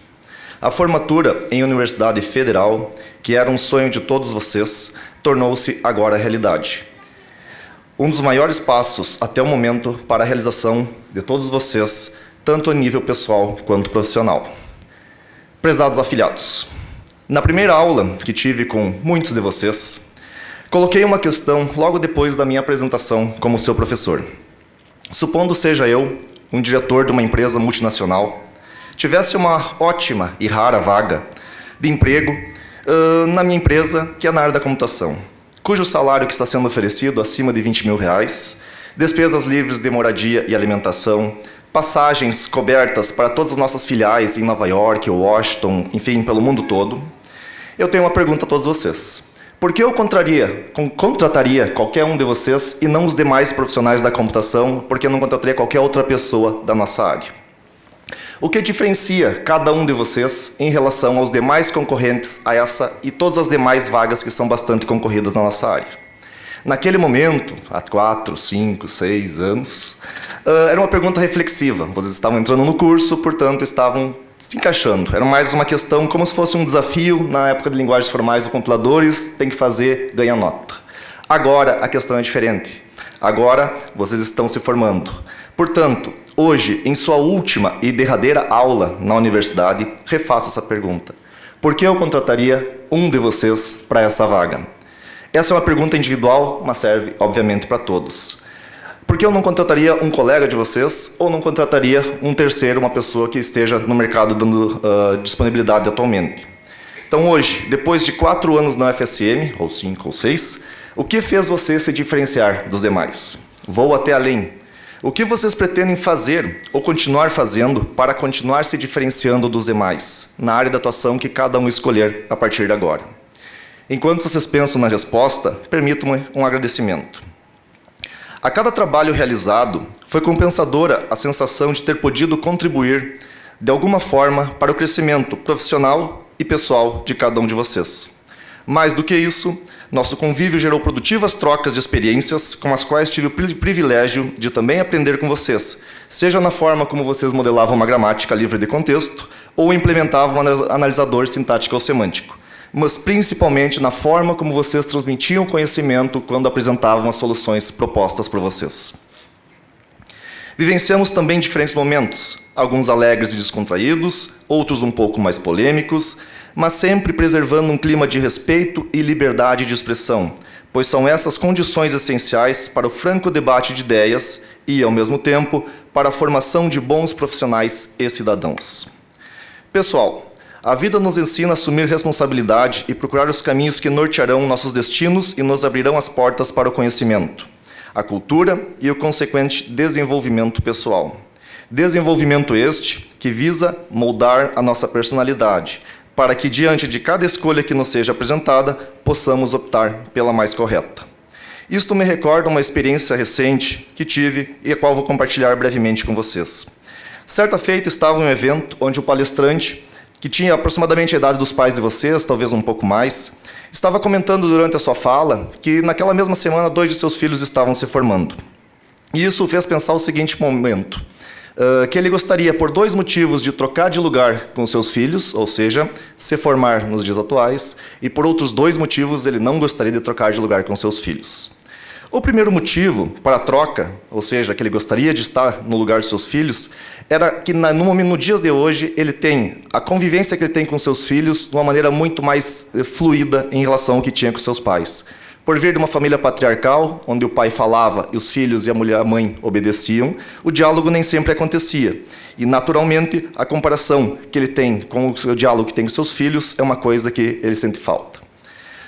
A formatura em Universidade Federal, que era um sonho de todos vocês, tornou-se agora realidade. Um dos maiores passos até o momento para a realização de todos vocês, tanto a nível pessoal quanto profissional. Prezados afiliados, na primeira aula que tive com muitos de vocês, coloquei uma questão logo depois da minha apresentação como seu professor. Supondo seja eu, um diretor de uma empresa multinacional, tivesse uma ótima e rara vaga de emprego na minha empresa, que é na área da computação, cujo salário que está sendo oferecido acima de R$20 mil, despesas livres de moradia e alimentação, passagens cobertas para todas as nossas filiais em Nova York, Washington, enfim, pelo mundo todo, eu tenho uma pergunta a todos vocês. Por que eu contrataria qualquer um de vocês e não os demais profissionais da computação? Por que eu não contrataria qualquer outra pessoa da nossa área? O que diferencia cada um de vocês em relação aos demais concorrentes a essa e todas as demais vagas que são bastante concorridas na nossa área? Naquele momento, há 4, 5, 6 anos, era uma pergunta reflexiva. Vocês estavam entrando no curso, portanto, estavam se encaixando. Era mais uma questão como se fosse um desafio na época de linguagens formais do compiladores, tem que fazer, ganha nota. Agora a questão é diferente. Agora vocês estão se formando. Portanto, hoje, em sua última e derradeira aula na universidade, refaço essa pergunta. Por que eu contrataria um de vocês para essa vaga? Essa é uma pergunta individual, mas serve, obviamente, para todos. Por que eu não contrataria um colega de vocês ou não contrataria um terceiro, uma pessoa que esteja no mercado dando disponibilidade atualmente? Então hoje, depois de 4 anos na UFSM, ou 5 ou 6, o que fez você se diferenciar dos demais? Vou até além. O que vocês pretendem fazer ou continuar fazendo para continuar se diferenciando dos demais, na área de atuação que cada um escolher a partir de agora? Enquanto vocês pensam na resposta, permitam-me um agradecimento. A cada trabalho realizado, foi compensadora a sensação de ter podido contribuir, de alguma forma, para o crescimento profissional e pessoal de cada um de vocês. Mais do que isso, nosso convívio gerou produtivas trocas de experiências com as quais tive o privilégio de também aprender com vocês, seja na forma como vocês modelavam uma gramática livre de contexto ou implementavam um analisador sintático ou semântico, mas principalmente na forma como vocês transmitiam conhecimento quando apresentavam as soluções propostas por vocês. Vivenciamos também diferentes momentos, alguns alegres e descontraídos, outros um pouco mais polêmicos, mas sempre preservando um clima de respeito e liberdade de expressão, pois são essas condições essenciais para o franco debate de ideias e, ao mesmo tempo, para a formação de bons profissionais e cidadãos. Pessoal, a vida nos ensina a assumir responsabilidade e procurar os caminhos que nortearão nossos destinos e nos abrirão as portas para o conhecimento, a cultura e o consequente desenvolvimento pessoal. Desenvolvimento este que visa moldar a nossa personalidade, para que, diante de cada escolha que nos seja apresentada, possamos optar pela mais correta. Isto me recorda uma experiência recente que tive e a qual vou compartilhar brevemente com vocês. Certa feita estava em um evento onde o palestrante, que tinha aproximadamente a idade dos pais de vocês, talvez um pouco mais, estava comentando durante a sua fala que naquela mesma semana 2 de seus filhos estavam se formando. E isso o fez pensar o seguinte momento: que ele gostaria, por 2 motivos, de trocar de lugar com seus filhos, ou seja, se formar nos dias atuais, e por outros 2 motivos ele não gostaria de trocar de lugar com seus filhos. O primeiro motivo para a troca, ou seja, que ele gostaria de estar no lugar de seus filhos, era que no dias de hoje ele tem a convivência que ele tem com seus filhos de uma maneira muito mais fluida em relação ao que tinha com seus pais. Por vir de uma família patriarcal, onde o pai falava e os filhos e a mãe obedeciam, o diálogo nem sempre acontecia. E, naturalmente, a comparação que ele tem com o diálogo que tem com seus filhos é uma coisa que ele sente falta.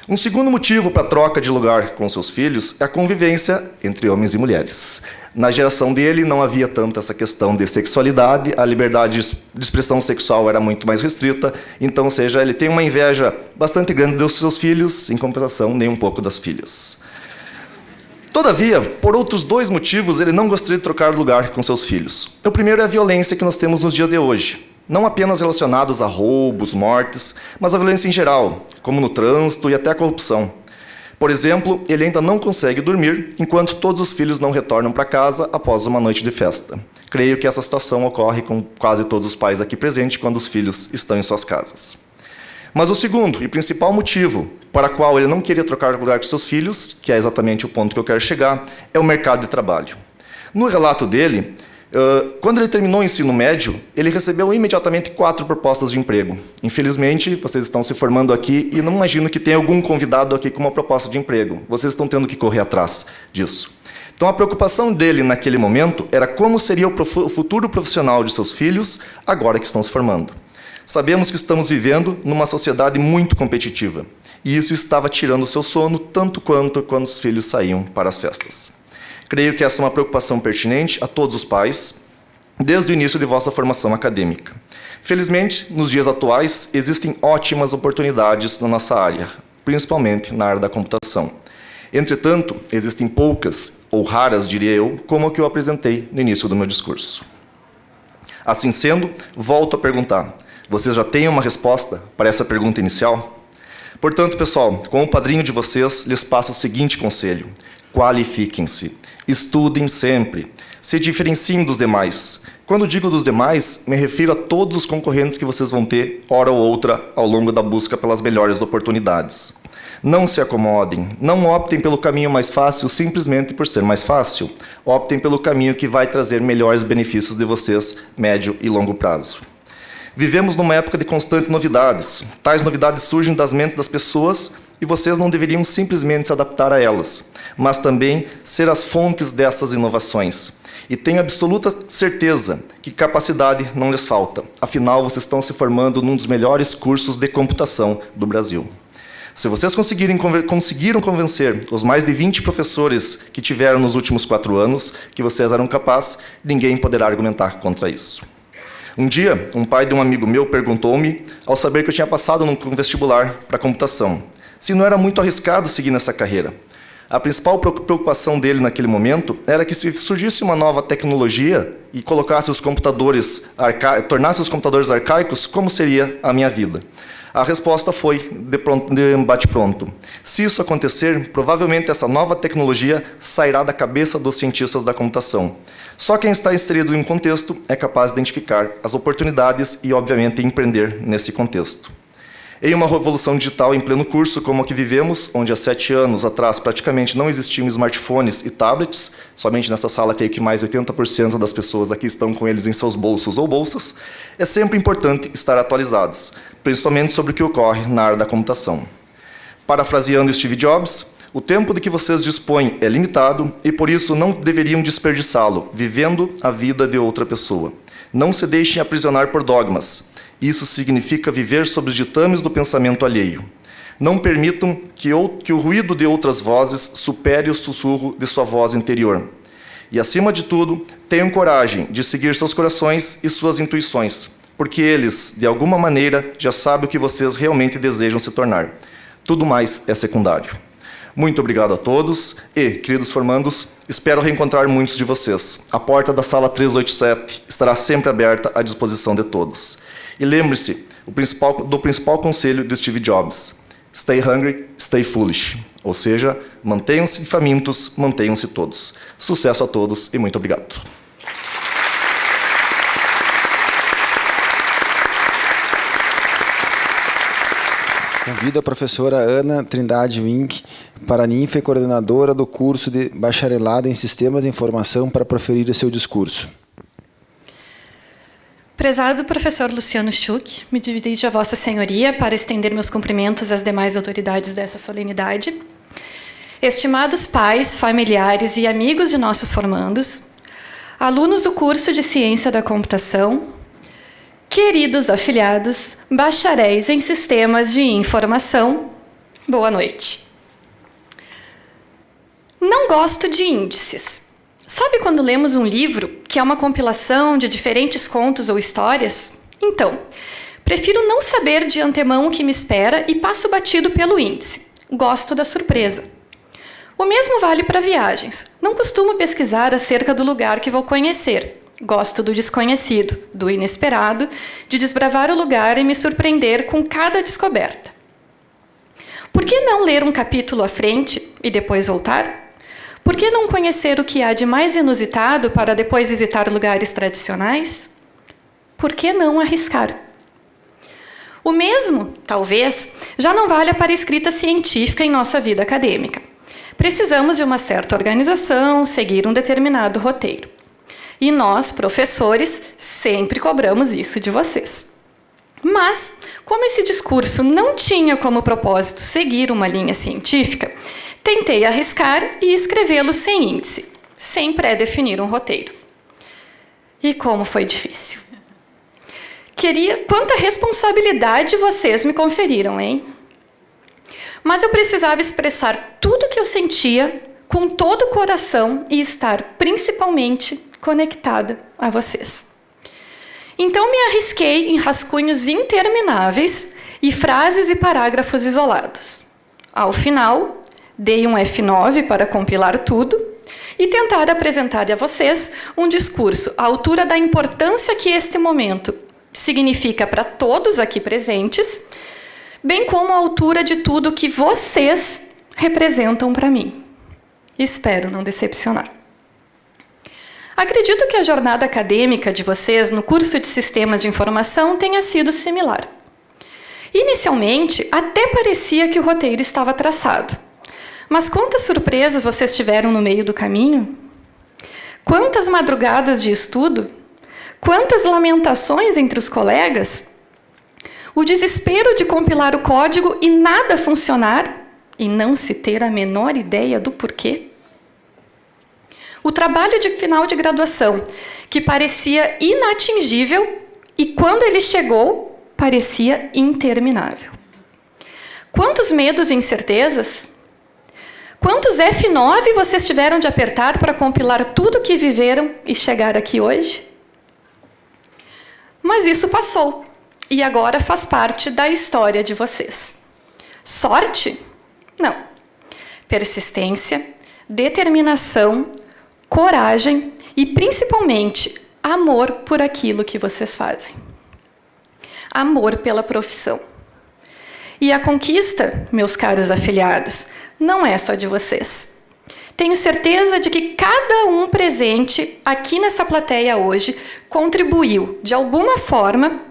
Um segundo motivo para a troca de lugar com seus filhos é a convivência entre homens e mulheres. Na geração dele não havia tanto essa questão de sexualidade, a liberdade de expressão sexual era muito mais restrita, então, ou seja, ele tem uma inveja bastante grande dos seus filhos, em compensação, nem um pouco das filhas. Todavia, por outros 2 motivos, ele não gostaria de trocar lugar com seus filhos. O primeiro é a violência que nós temos nos dias de hoje. Não apenas relacionados a roubos, mortes, mas a violência em geral, como no trânsito e até a corrupção. Por exemplo, ele ainda não consegue dormir enquanto todos os filhos não retornam para casa após uma noite de festa. Creio que essa situação ocorre com quase todos os pais aqui presentes quando os filhos estão em suas casas. Mas o segundo e principal motivo para o qual ele não queria trocar de lugar com seus filhos, que é exatamente o ponto que eu quero chegar, é o mercado de trabalho. No relato dele, quando ele terminou o ensino médio, ele recebeu imediatamente 4 propostas de emprego. Infelizmente, vocês estão se formando aqui e não imagino que tenha algum convidado aqui com uma proposta de emprego. Vocês estão tendo que correr atrás disso. Então, a preocupação dele naquele momento era como seria o futuro profissional de seus filhos agora que estão se formando. Sabemos que estamos vivendo numa sociedade muito competitiva, e isso estava tirando o seu sono tanto quanto quando os filhos saíam para as festas. Creio que essa é uma preocupação pertinente a todos os pais, desde o início de vossa formação acadêmica. Felizmente, nos dias atuais, existem ótimas oportunidades na nossa área, principalmente na área da computação. Entretanto, existem poucas, ou raras, diria eu, como a que eu apresentei no início do meu discurso. Assim sendo, volto a perguntar: vocês já têm uma resposta para essa pergunta inicial? Portanto, pessoal, como padrinho de vocês, lhes passo o seguinte conselho: qualifiquem-se. Estudem sempre. Se diferenciem dos demais. Quando digo dos demais, me refiro a todos os concorrentes que vocês vão ter, hora ou outra, ao longo da busca pelas melhores oportunidades. Não se acomodem. Não optem pelo caminho mais fácil simplesmente por ser mais fácil. Optem pelo caminho que vai trazer melhores benefícios de vocês, médio e longo prazo. Vivemos numa época de constantes novidades. Tais novidades surgem das mentes das pessoas e vocês não deveriam simplesmente se adaptar a elas, mas também ser as fontes dessas inovações. E tenho absoluta certeza que capacidade não lhes falta. Afinal, vocês estão se formando num dos melhores cursos de computação do Brasil. Se vocês conseguiram convencer os mais de 20 professores que tiveram nos últimos 4 anos que vocês eram capazes, ninguém poderá argumentar contra isso. Um dia, um pai de um amigo meu perguntou-me, ao saber que eu tinha passado num vestibular para computação, se não era muito arriscado seguir nessa carreira. A principal preocupação dele naquele momento era que se surgisse uma nova tecnologia e colocasse os computadores tornasse os computadores arcaicos, como seria a minha vida? A resposta foi de bate-pronto: se isso acontecer, provavelmente essa nova tecnologia sairá da cabeça dos cientistas da computação. Só quem está inserido em um contexto é capaz de identificar as oportunidades e, obviamente, empreender nesse contexto. Em uma revolução digital em pleno curso, como a que vivemos, onde há 7 anos atrás praticamente não existiam smartphones e tablets, somente nessa sala creio que mais de 80% das pessoas aqui estão com eles em seus bolsos ou bolsas, é sempre importante estar atualizados, principalmente sobre o que ocorre na área da computação. Parafraseando Steve Jobs, o tempo de que vocês dispõem é limitado e por isso não deveriam desperdiçá-lo, vivendo a vida de outra pessoa. Não se deixem aprisionar por dogmas. Isso significa viver sob os ditames do pensamento alheio. Não permitam que o ruído de outras vozes supere o sussurro de sua voz interior. E, acima de tudo, tenham coragem de seguir seus corações e suas intuições, porque eles, de alguma maneira, já sabem o que vocês realmente desejam se tornar. Tudo mais é secundário. Muito obrigado a todos e, queridos formandos, espero reencontrar muitos de vocês. A porta da sala 387 estará sempre aberta à disposição de todos. E lembre-se do principal conselho de Steve Jobs: stay hungry, stay foolish. Ou seja, mantenham-se famintos, mantenham-se todos. Sucesso a todos e muito obrigado. Convido a professora Ana Trindade Wink, paraninfa e coordenadora do curso de Bacharelado em Sistemas de Informação, para proferir o seu discurso. Prezado professor Luciano Schuch, me dirijo a Vossa Senhoria para estender meus cumprimentos às demais autoridades dessa solenidade. Estimados pais, familiares e amigos de nossos formandos, alunos do curso de Ciência da Computação, queridos afiliados, bacharéis em Sistemas de Informação, boa noite. Não gosto de índices. Sabe quando lemos um livro que é uma compilação de diferentes contos ou histórias? Então, prefiro não saber de antemão o que me espera e passo batido pelo índice. Gosto da surpresa. O mesmo vale para viagens. Não costumo pesquisar acerca do lugar que vou conhecer. Gosto do desconhecido, do inesperado, de desbravar o lugar e me surpreender com cada descoberta. Por que não ler um capítulo à frente e depois voltar? Por que não conhecer o que há de mais inusitado para depois visitar lugares tradicionais? Por que não arriscar? O mesmo, talvez, já não valha para a escrita científica em nossa vida acadêmica. Precisamos de uma certa organização, seguir um determinado roteiro. E nós, professores, sempre cobramos isso de vocês. Mas, como esse discurso não tinha como propósito seguir uma linha científica, tentei arriscar e escrevê-lo sem índice, sem pré-definir um roteiro. E como foi difícil. Quanta responsabilidade vocês me conferiram, hein? Mas eu precisava expressar tudo o que eu sentia com todo o coração e estar principalmente conectada a vocês. Então me arrisquei em rascunhos intermináveis e frases e parágrafos isolados. Ao final, dei um F9 para compilar tudo e tentar apresentar a vocês um discurso à altura da importância que este momento significa para todos aqui presentes, bem como à altura de tudo que vocês representam para mim. Espero não decepcionar. Acredito que a jornada acadêmica de vocês no curso de Sistemas de Informação tenha sido similar. Inicialmente, até parecia que o roteiro estava traçado. Mas quantas surpresas vocês tiveram no meio do caminho? Quantas madrugadas de estudo? Quantas lamentações entre os colegas? O desespero de compilar o código e nada funcionar, e não se ter a menor ideia do porquê? O trabalho de final de graduação, que parecia inatingível, e quando ele chegou, parecia interminável. Quantos medos e incertezas? Quantos F9 vocês tiveram de apertar para compilar tudo o que viveram e chegar aqui hoje? Mas isso passou, e agora faz parte da história de vocês. Sorte? Não. Persistência, determinação, coragem e, principalmente, amor por aquilo que vocês fazem. Amor pela profissão. E a conquista, meus caros afiliados, não é só de vocês. Tenho certeza de que cada um presente aqui nessa plateia hoje contribuiu, de alguma forma,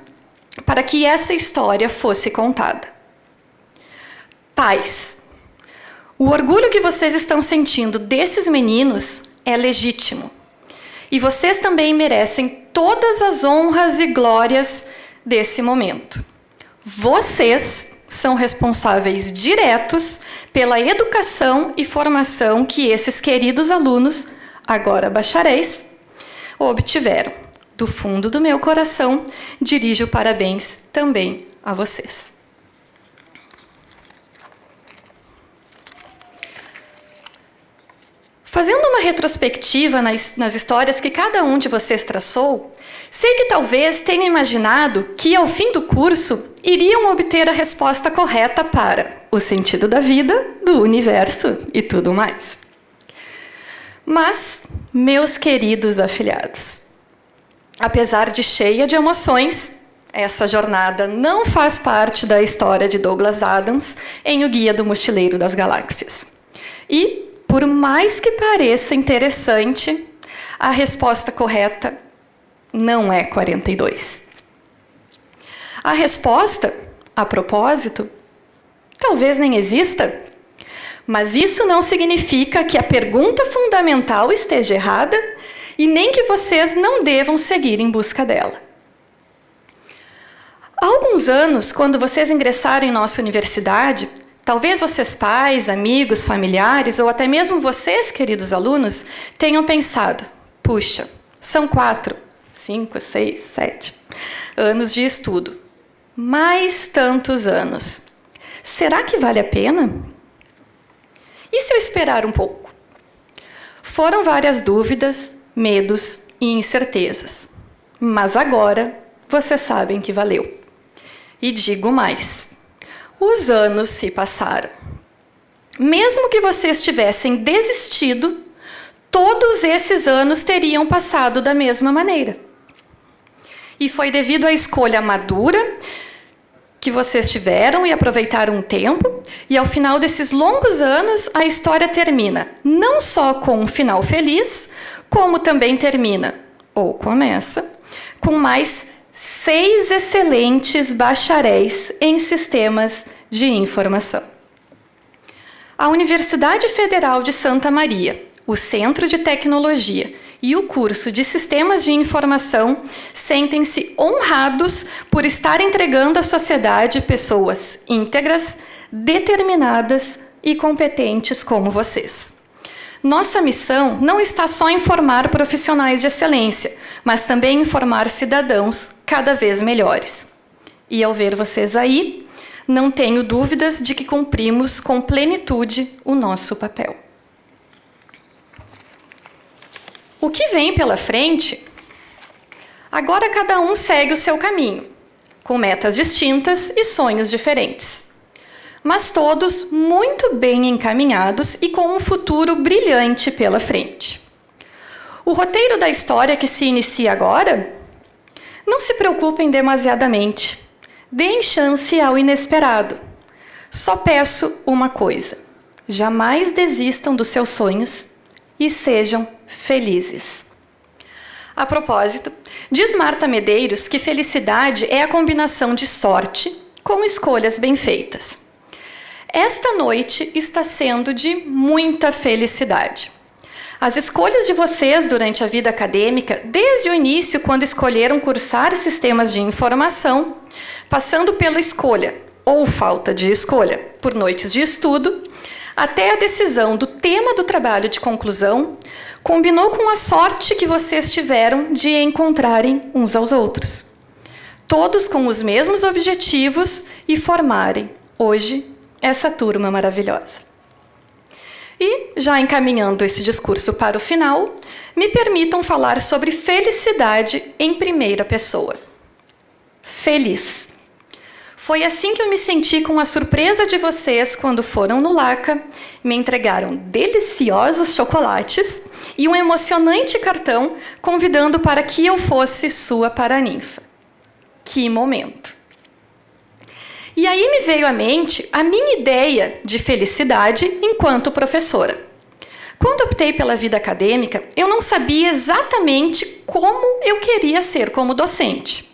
para que essa história fosse contada. Pais, o orgulho que vocês estão sentindo desses meninos é legítimo. E vocês também merecem todas as honras e glórias desse momento. Vocês são responsáveis diretos pela educação e formação que esses queridos alunos, agora bacharéis, obtiveram. Do fundo do meu coração, dirijo parabéns também a vocês. Fazendo uma retrospectiva nas histórias que cada um de vocês traçou, sei que talvez tenham imaginado que, ao fim do curso, iriam obter a resposta correta para o sentido da vida, do universo e tudo mais. Mas, meus queridos afiliados, apesar de cheia de emoções, essa jornada não faz parte da história de Douglas Adams em O Guia do Mochileiro das Galáxias. E, por mais que pareça interessante, a resposta correta não é 42. A resposta, a propósito, Talvez nem exista. Mas isso não significa que a pergunta fundamental esteja errada e nem que vocês não devam seguir em busca dela. Há alguns anos, quando vocês ingressaram em nossa universidade, talvez vocês pais, amigos, familiares ou até mesmo vocês, queridos alunos, tenham pensado: puxa, são 4, 5, 6, 7 anos de estudo. Mais tantos anos. Será que vale a pena? E se eu esperar um pouco? Foram várias dúvidas, medos e incertezas. Mas agora vocês sabem que valeu. E digo mais: os anos se passaram. Mesmo que vocês tivessem desistido, todos esses anos teriam passado da mesma maneira. E foi devido à escolha madura que vocês tiveram e aproveitaram um tempo, e ao final desses longos anos, a história termina não só com um final feliz, como também termina, ou começa, com mais 6 excelentes bacharéis em sistemas de informação. A Universidade Federal de Santa Maria, o Centro de Tecnologia e o curso de Sistemas de Informação sentem-se honrados por estar entregando à sociedade pessoas íntegras, determinadas e competentes como vocês. Nossa missão não está só em formar profissionais de excelência, mas também em formar cidadãos cada vez melhores. E ao ver vocês aí, não tenho dúvidas de que cumprimos com plenitude o nosso papel. O que vem pela frente? Agora cada um segue o seu caminho, com metas distintas e sonhos diferentes, mas todos muito bem encaminhados e com um futuro brilhante pela frente. O roteiro da história que se inicia agora? Não se preocupem demasiadamente. Deem chance ao inesperado. Só peço uma coisa: jamais desistam dos seus sonhos e sejam felizes. A propósito, diz Marta Medeiros que felicidade é a combinação de sorte com escolhas bem feitas. Esta noite está sendo de muita felicidade. As escolhas de vocês durante a vida acadêmica, desde o início, quando escolheram cursar sistemas de informação, passando pela escolha, ou falta de escolha, por noites de estudo, até a decisão do tema do trabalho de conclusão, combinou com a sorte que vocês tiveram de encontrarem uns aos outros. Todos com os mesmos objetivos e formarem, hoje, essa turma maravilhosa. E, já encaminhando esse discurso para o final, me permitam falar sobre felicidade em primeira pessoa. Feliz. Foi assim que eu me senti com a surpresa de vocês quando foram no LACA, me entregaram deliciosos chocolates e um emocionante cartão convidando para que eu fosse sua paraninfa. Que momento! E aí me veio à mente a minha ideia de felicidade enquanto professora. Quando optei pela vida acadêmica, eu não sabia exatamente como eu queria ser como docente.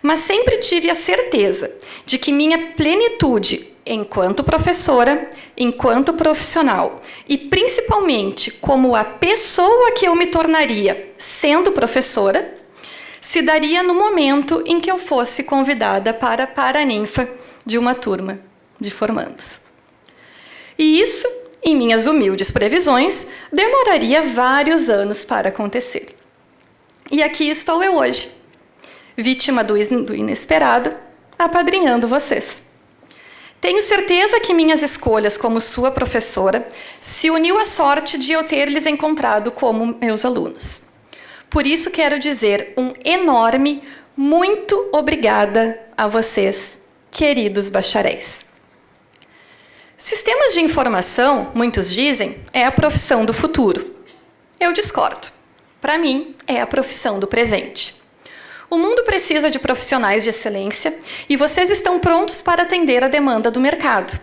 Mas sempre tive a certeza de que minha plenitude enquanto professora, enquanto profissional e principalmente como a pessoa que eu me tornaria sendo professora, se daria no momento em que eu fosse convidada para a paraninfa de uma turma de formandos. E isso, em minhas humildes previsões, demoraria vários anos para acontecer. E aqui estou eu hoje, vítima do inesperado, apadrinhando vocês. Tenho certeza que minhas escolhas como sua professora se uniu à sorte de eu ter lhes encontrado como meus alunos. Por isso quero dizer um enorme muito obrigada a vocês, queridos bacharéis. Sistemas de informação, muitos dizem, é a profissão do futuro. Eu discordo. Para mim, é a profissão do presente. O mundo precisa de profissionais de excelência e vocês estão prontos para atender a demanda do mercado,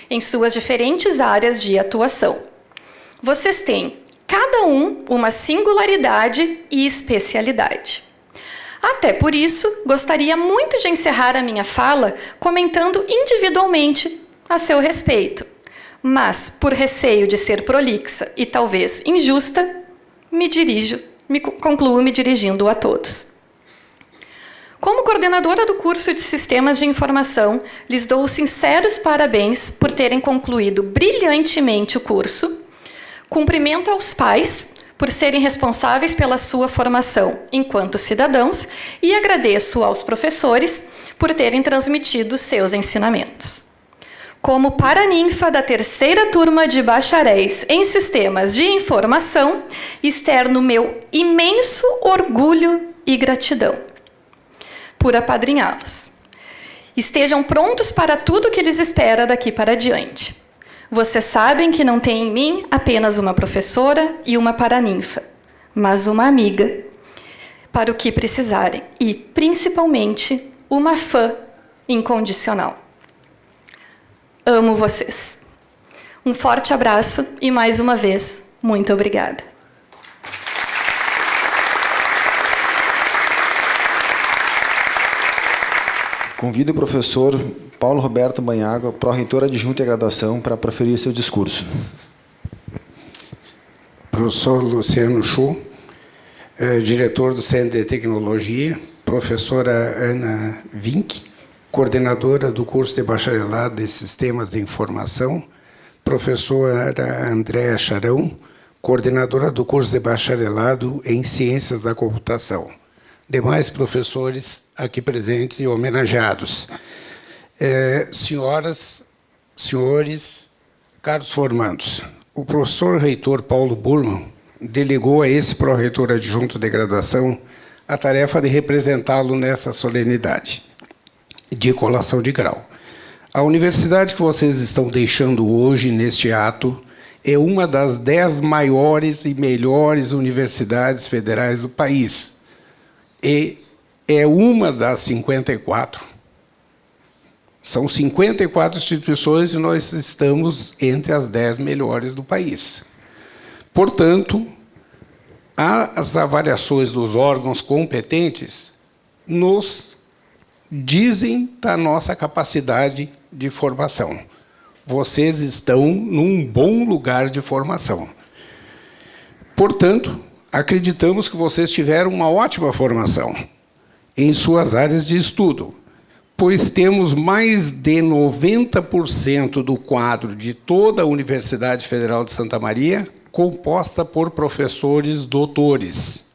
em suas diferentes áreas de atuação. Vocês têm, cada um, uma singularidade e especialidade. Até por isso, gostaria muito de encerrar a minha fala comentando individualmente a seu respeito, mas, por receio de ser prolixa e talvez injusta, concluo me dirigindo a todos. Como coordenadora do curso de Sistemas de Informação, lhes dou sinceros parabéns por terem concluído brilhantemente o curso. Cumprimento aos pais por serem responsáveis pela sua formação enquanto cidadãos e agradeço aos professores por terem transmitido seus ensinamentos. Como paraninfa da terceira turma de bacharéis em Sistemas de Informação, externo meu imenso orgulho e gratidão por apadrinhá-los. Estejam prontos para tudo que lhes espera daqui para diante. Vocês sabem que não tem em mim apenas uma professora e uma paraninfa, mas uma amiga, para o que precisarem, e, principalmente, uma fã incondicional. Amo vocês. Um forte abraço e, mais uma vez, muito obrigada. Convido o professor Paulo Roberto Banhago, pró-reitor adjunto de graduação, para proferir seu discurso. Professor Luciano Schuch, diretor do Centro de Tecnologia, professora Ana Vink, coordenadora do curso de bacharelado de Sistemas de Informação, professora Andréa Charão, coordenadora do curso de bacharelado em Ciências da Computação. Demais professores aqui presentes e homenageados. Senhoras, senhores, caros formandos, o professor reitor Paulo Burman delegou a esse pró-reitor adjunto de graduação a tarefa de representá-lo nessa solenidade de colação de grau. A universidade que vocês estão deixando hoje neste ato é uma das 10 maiores e melhores universidades federais do país. E é uma das 54. São 54 instituições e nós estamos entre as 10 melhores do país. Portanto, as avaliações dos órgãos competentes nos dizem da nossa capacidade de formação. Vocês estão num bom lugar de formação. Portanto, acreditamos que vocês tiveram uma ótima formação em suas áreas de estudo, pois temos mais de 90% do quadro de toda a Universidade Federal de Santa Maria composta por professores doutores,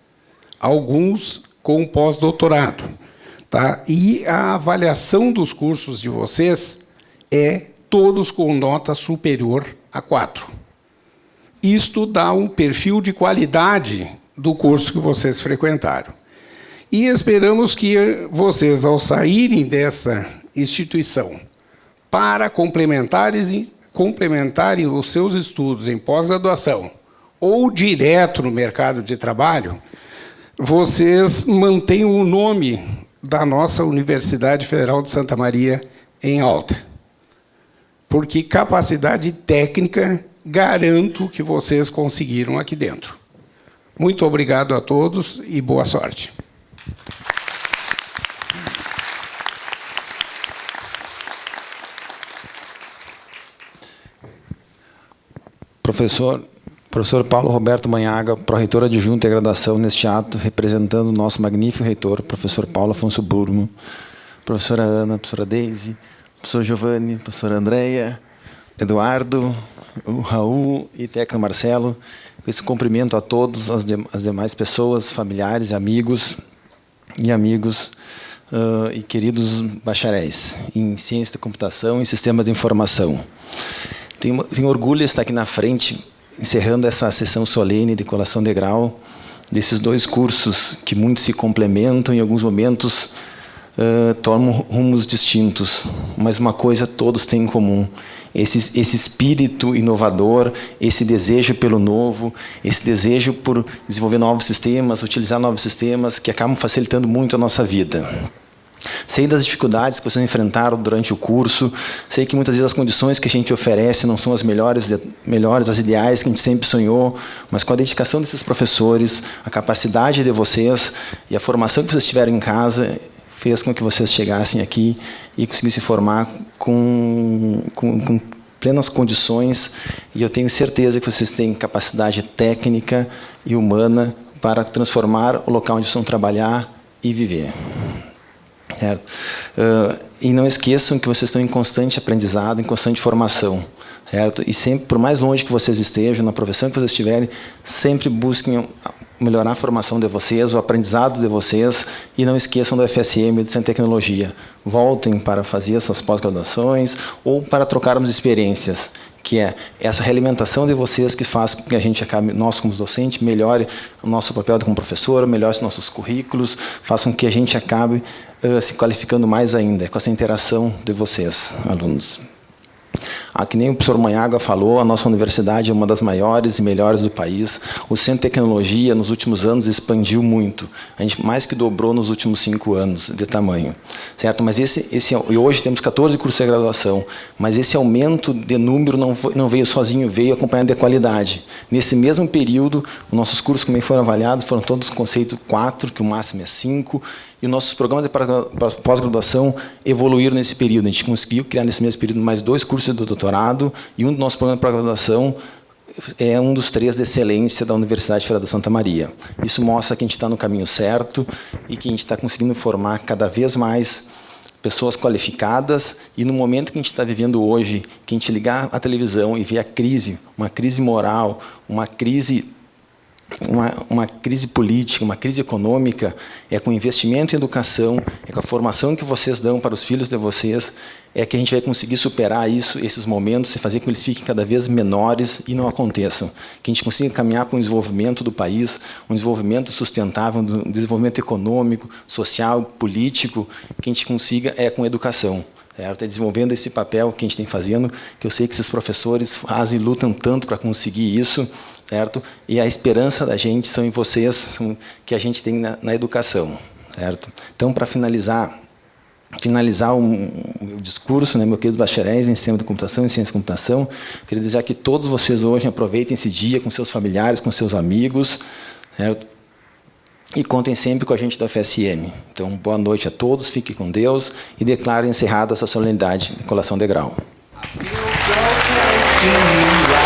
alguns com pós-doutorado. Tá? E a avaliação dos cursos de vocês é todos com nota superior a 4. Isto dá um perfil de qualidade do curso que vocês frequentaram. E esperamos que vocês, ao saírem dessa instituição, para complementarem os seus estudos em pós-graduação ou direto no mercado de trabalho, vocês mantenham o nome da nossa Universidade Federal de Santa Maria em alta. Porque capacidade técnica, garanto que vocês conseguiram aqui dentro. Muito obrigado a todos e boa sorte. Professor Paulo Roberto Banhaga, pró-reitor adjunto de graduação neste ato, representando o nosso magnífico reitor, professor Paulo Afonso Burmo, professora Ana, professora Deise, professor Giovanni, professora Andréia, Eduardo, o Raul e técnico Marcelo. Com esse cumprimento a todos as demais pessoas, familiares, amigos e queridos bacharéis em Ciência da Computação e Sistemas de Informação. Tenho orgulho de estar aqui na frente, encerrando essa sessão solene de colação de grau desses dois cursos que muito se complementam e, em alguns momentos, tomam rumos distintos. Mas uma coisa todos têm em comum: esse espírito inovador, esse desejo pelo novo, esse desejo por desenvolver novos sistemas, utilizar novos sistemas que acabam facilitando muito a nossa vida. Sei das dificuldades que vocês enfrentaram durante o curso, sei que muitas vezes as condições que a gente oferece não são as melhores, as ideais que a gente sempre sonhou, mas com a dedicação desses professores, a capacidade de vocês e a formação que vocês tiveram em casa, fez com que vocês chegassem aqui e conseguissem formar com plenas condições, e eu tenho certeza que vocês têm capacidade técnica e humana para transformar o local onde vão trabalhar e viver. Certo? E não esqueçam que vocês estão em constante aprendizado, em constante formação. Certo? E sempre, por mais longe que vocês estejam, na profissão que vocês estiverem, sempre busquem melhorar a formação de vocês, o aprendizado de vocês, e não esqueçam do FSM, do Centro de Tecnologia. Voltem para fazer as suas pós-graduações ou para trocarmos experiências, que é essa realimentação de vocês que faz com que a gente acabe, nós como docente, melhore o nosso papel como professor, melhore os nossos currículos, façam com que a gente acabe se qualificando mais ainda, com essa interação de vocês, alunos. Que nem o professor Manhaga falou, a nossa universidade é uma das maiores e melhores do país. O Centro de Tecnologia, nos últimos anos, expandiu muito. A gente mais que dobrou nos últimos 5 anos de tamanho. Certo? Mas e hoje temos 14 cursos de graduação, mas esse aumento de número não veio sozinho, veio acompanhado de qualidade. Nesse mesmo período, os nossos cursos que também foram avaliados foram todos conceito 4, que o máximo é 5, e os nossos programas de pós-graduação evoluíram nesse período. A gente conseguiu criar nesse mesmo período mais 2 cursos de doutorado, e um dos nossos programas de pós-graduação é um dos 3 de excelência da Universidade Federal de Santa Maria. Isso mostra que a gente está no caminho certo e que a gente está conseguindo formar cada vez mais pessoas qualificadas, e no momento que a gente está vivendo hoje, que a gente ligar a televisão e ver a crise, uma crise moral, uma crise política, uma crise econômica, é com investimento em educação, é com a formação que vocês dão para os filhos de vocês, é que a gente vai conseguir superar esses momentos e fazer com que eles fiquem cada vez menores e não aconteçam. Que a gente consiga caminhar para um desenvolvimento do país, um desenvolvimento sustentável, um desenvolvimento econômico, social, político, que a gente consiga com educação. Certo? É desenvolvendo esse papel que a gente tem fazendo, que eu sei que esses professores fazem e lutam tanto para conseguir isso, certo? E a esperança da gente são em vocês, que a gente tem na educação, certo? Então, para finalizar o meu discurso, né, meus queridos bacharéis em Sistema de Computação e Ciência da Computação, queria dizer que todos vocês hoje aproveitem esse dia com seus familiares, com seus amigos, certo? E contem sempre com a gente da FSM. Então, boa noite a todos, fiquem com Deus e declaro encerrada essa solenidade de colação de grau. I feel so close to you.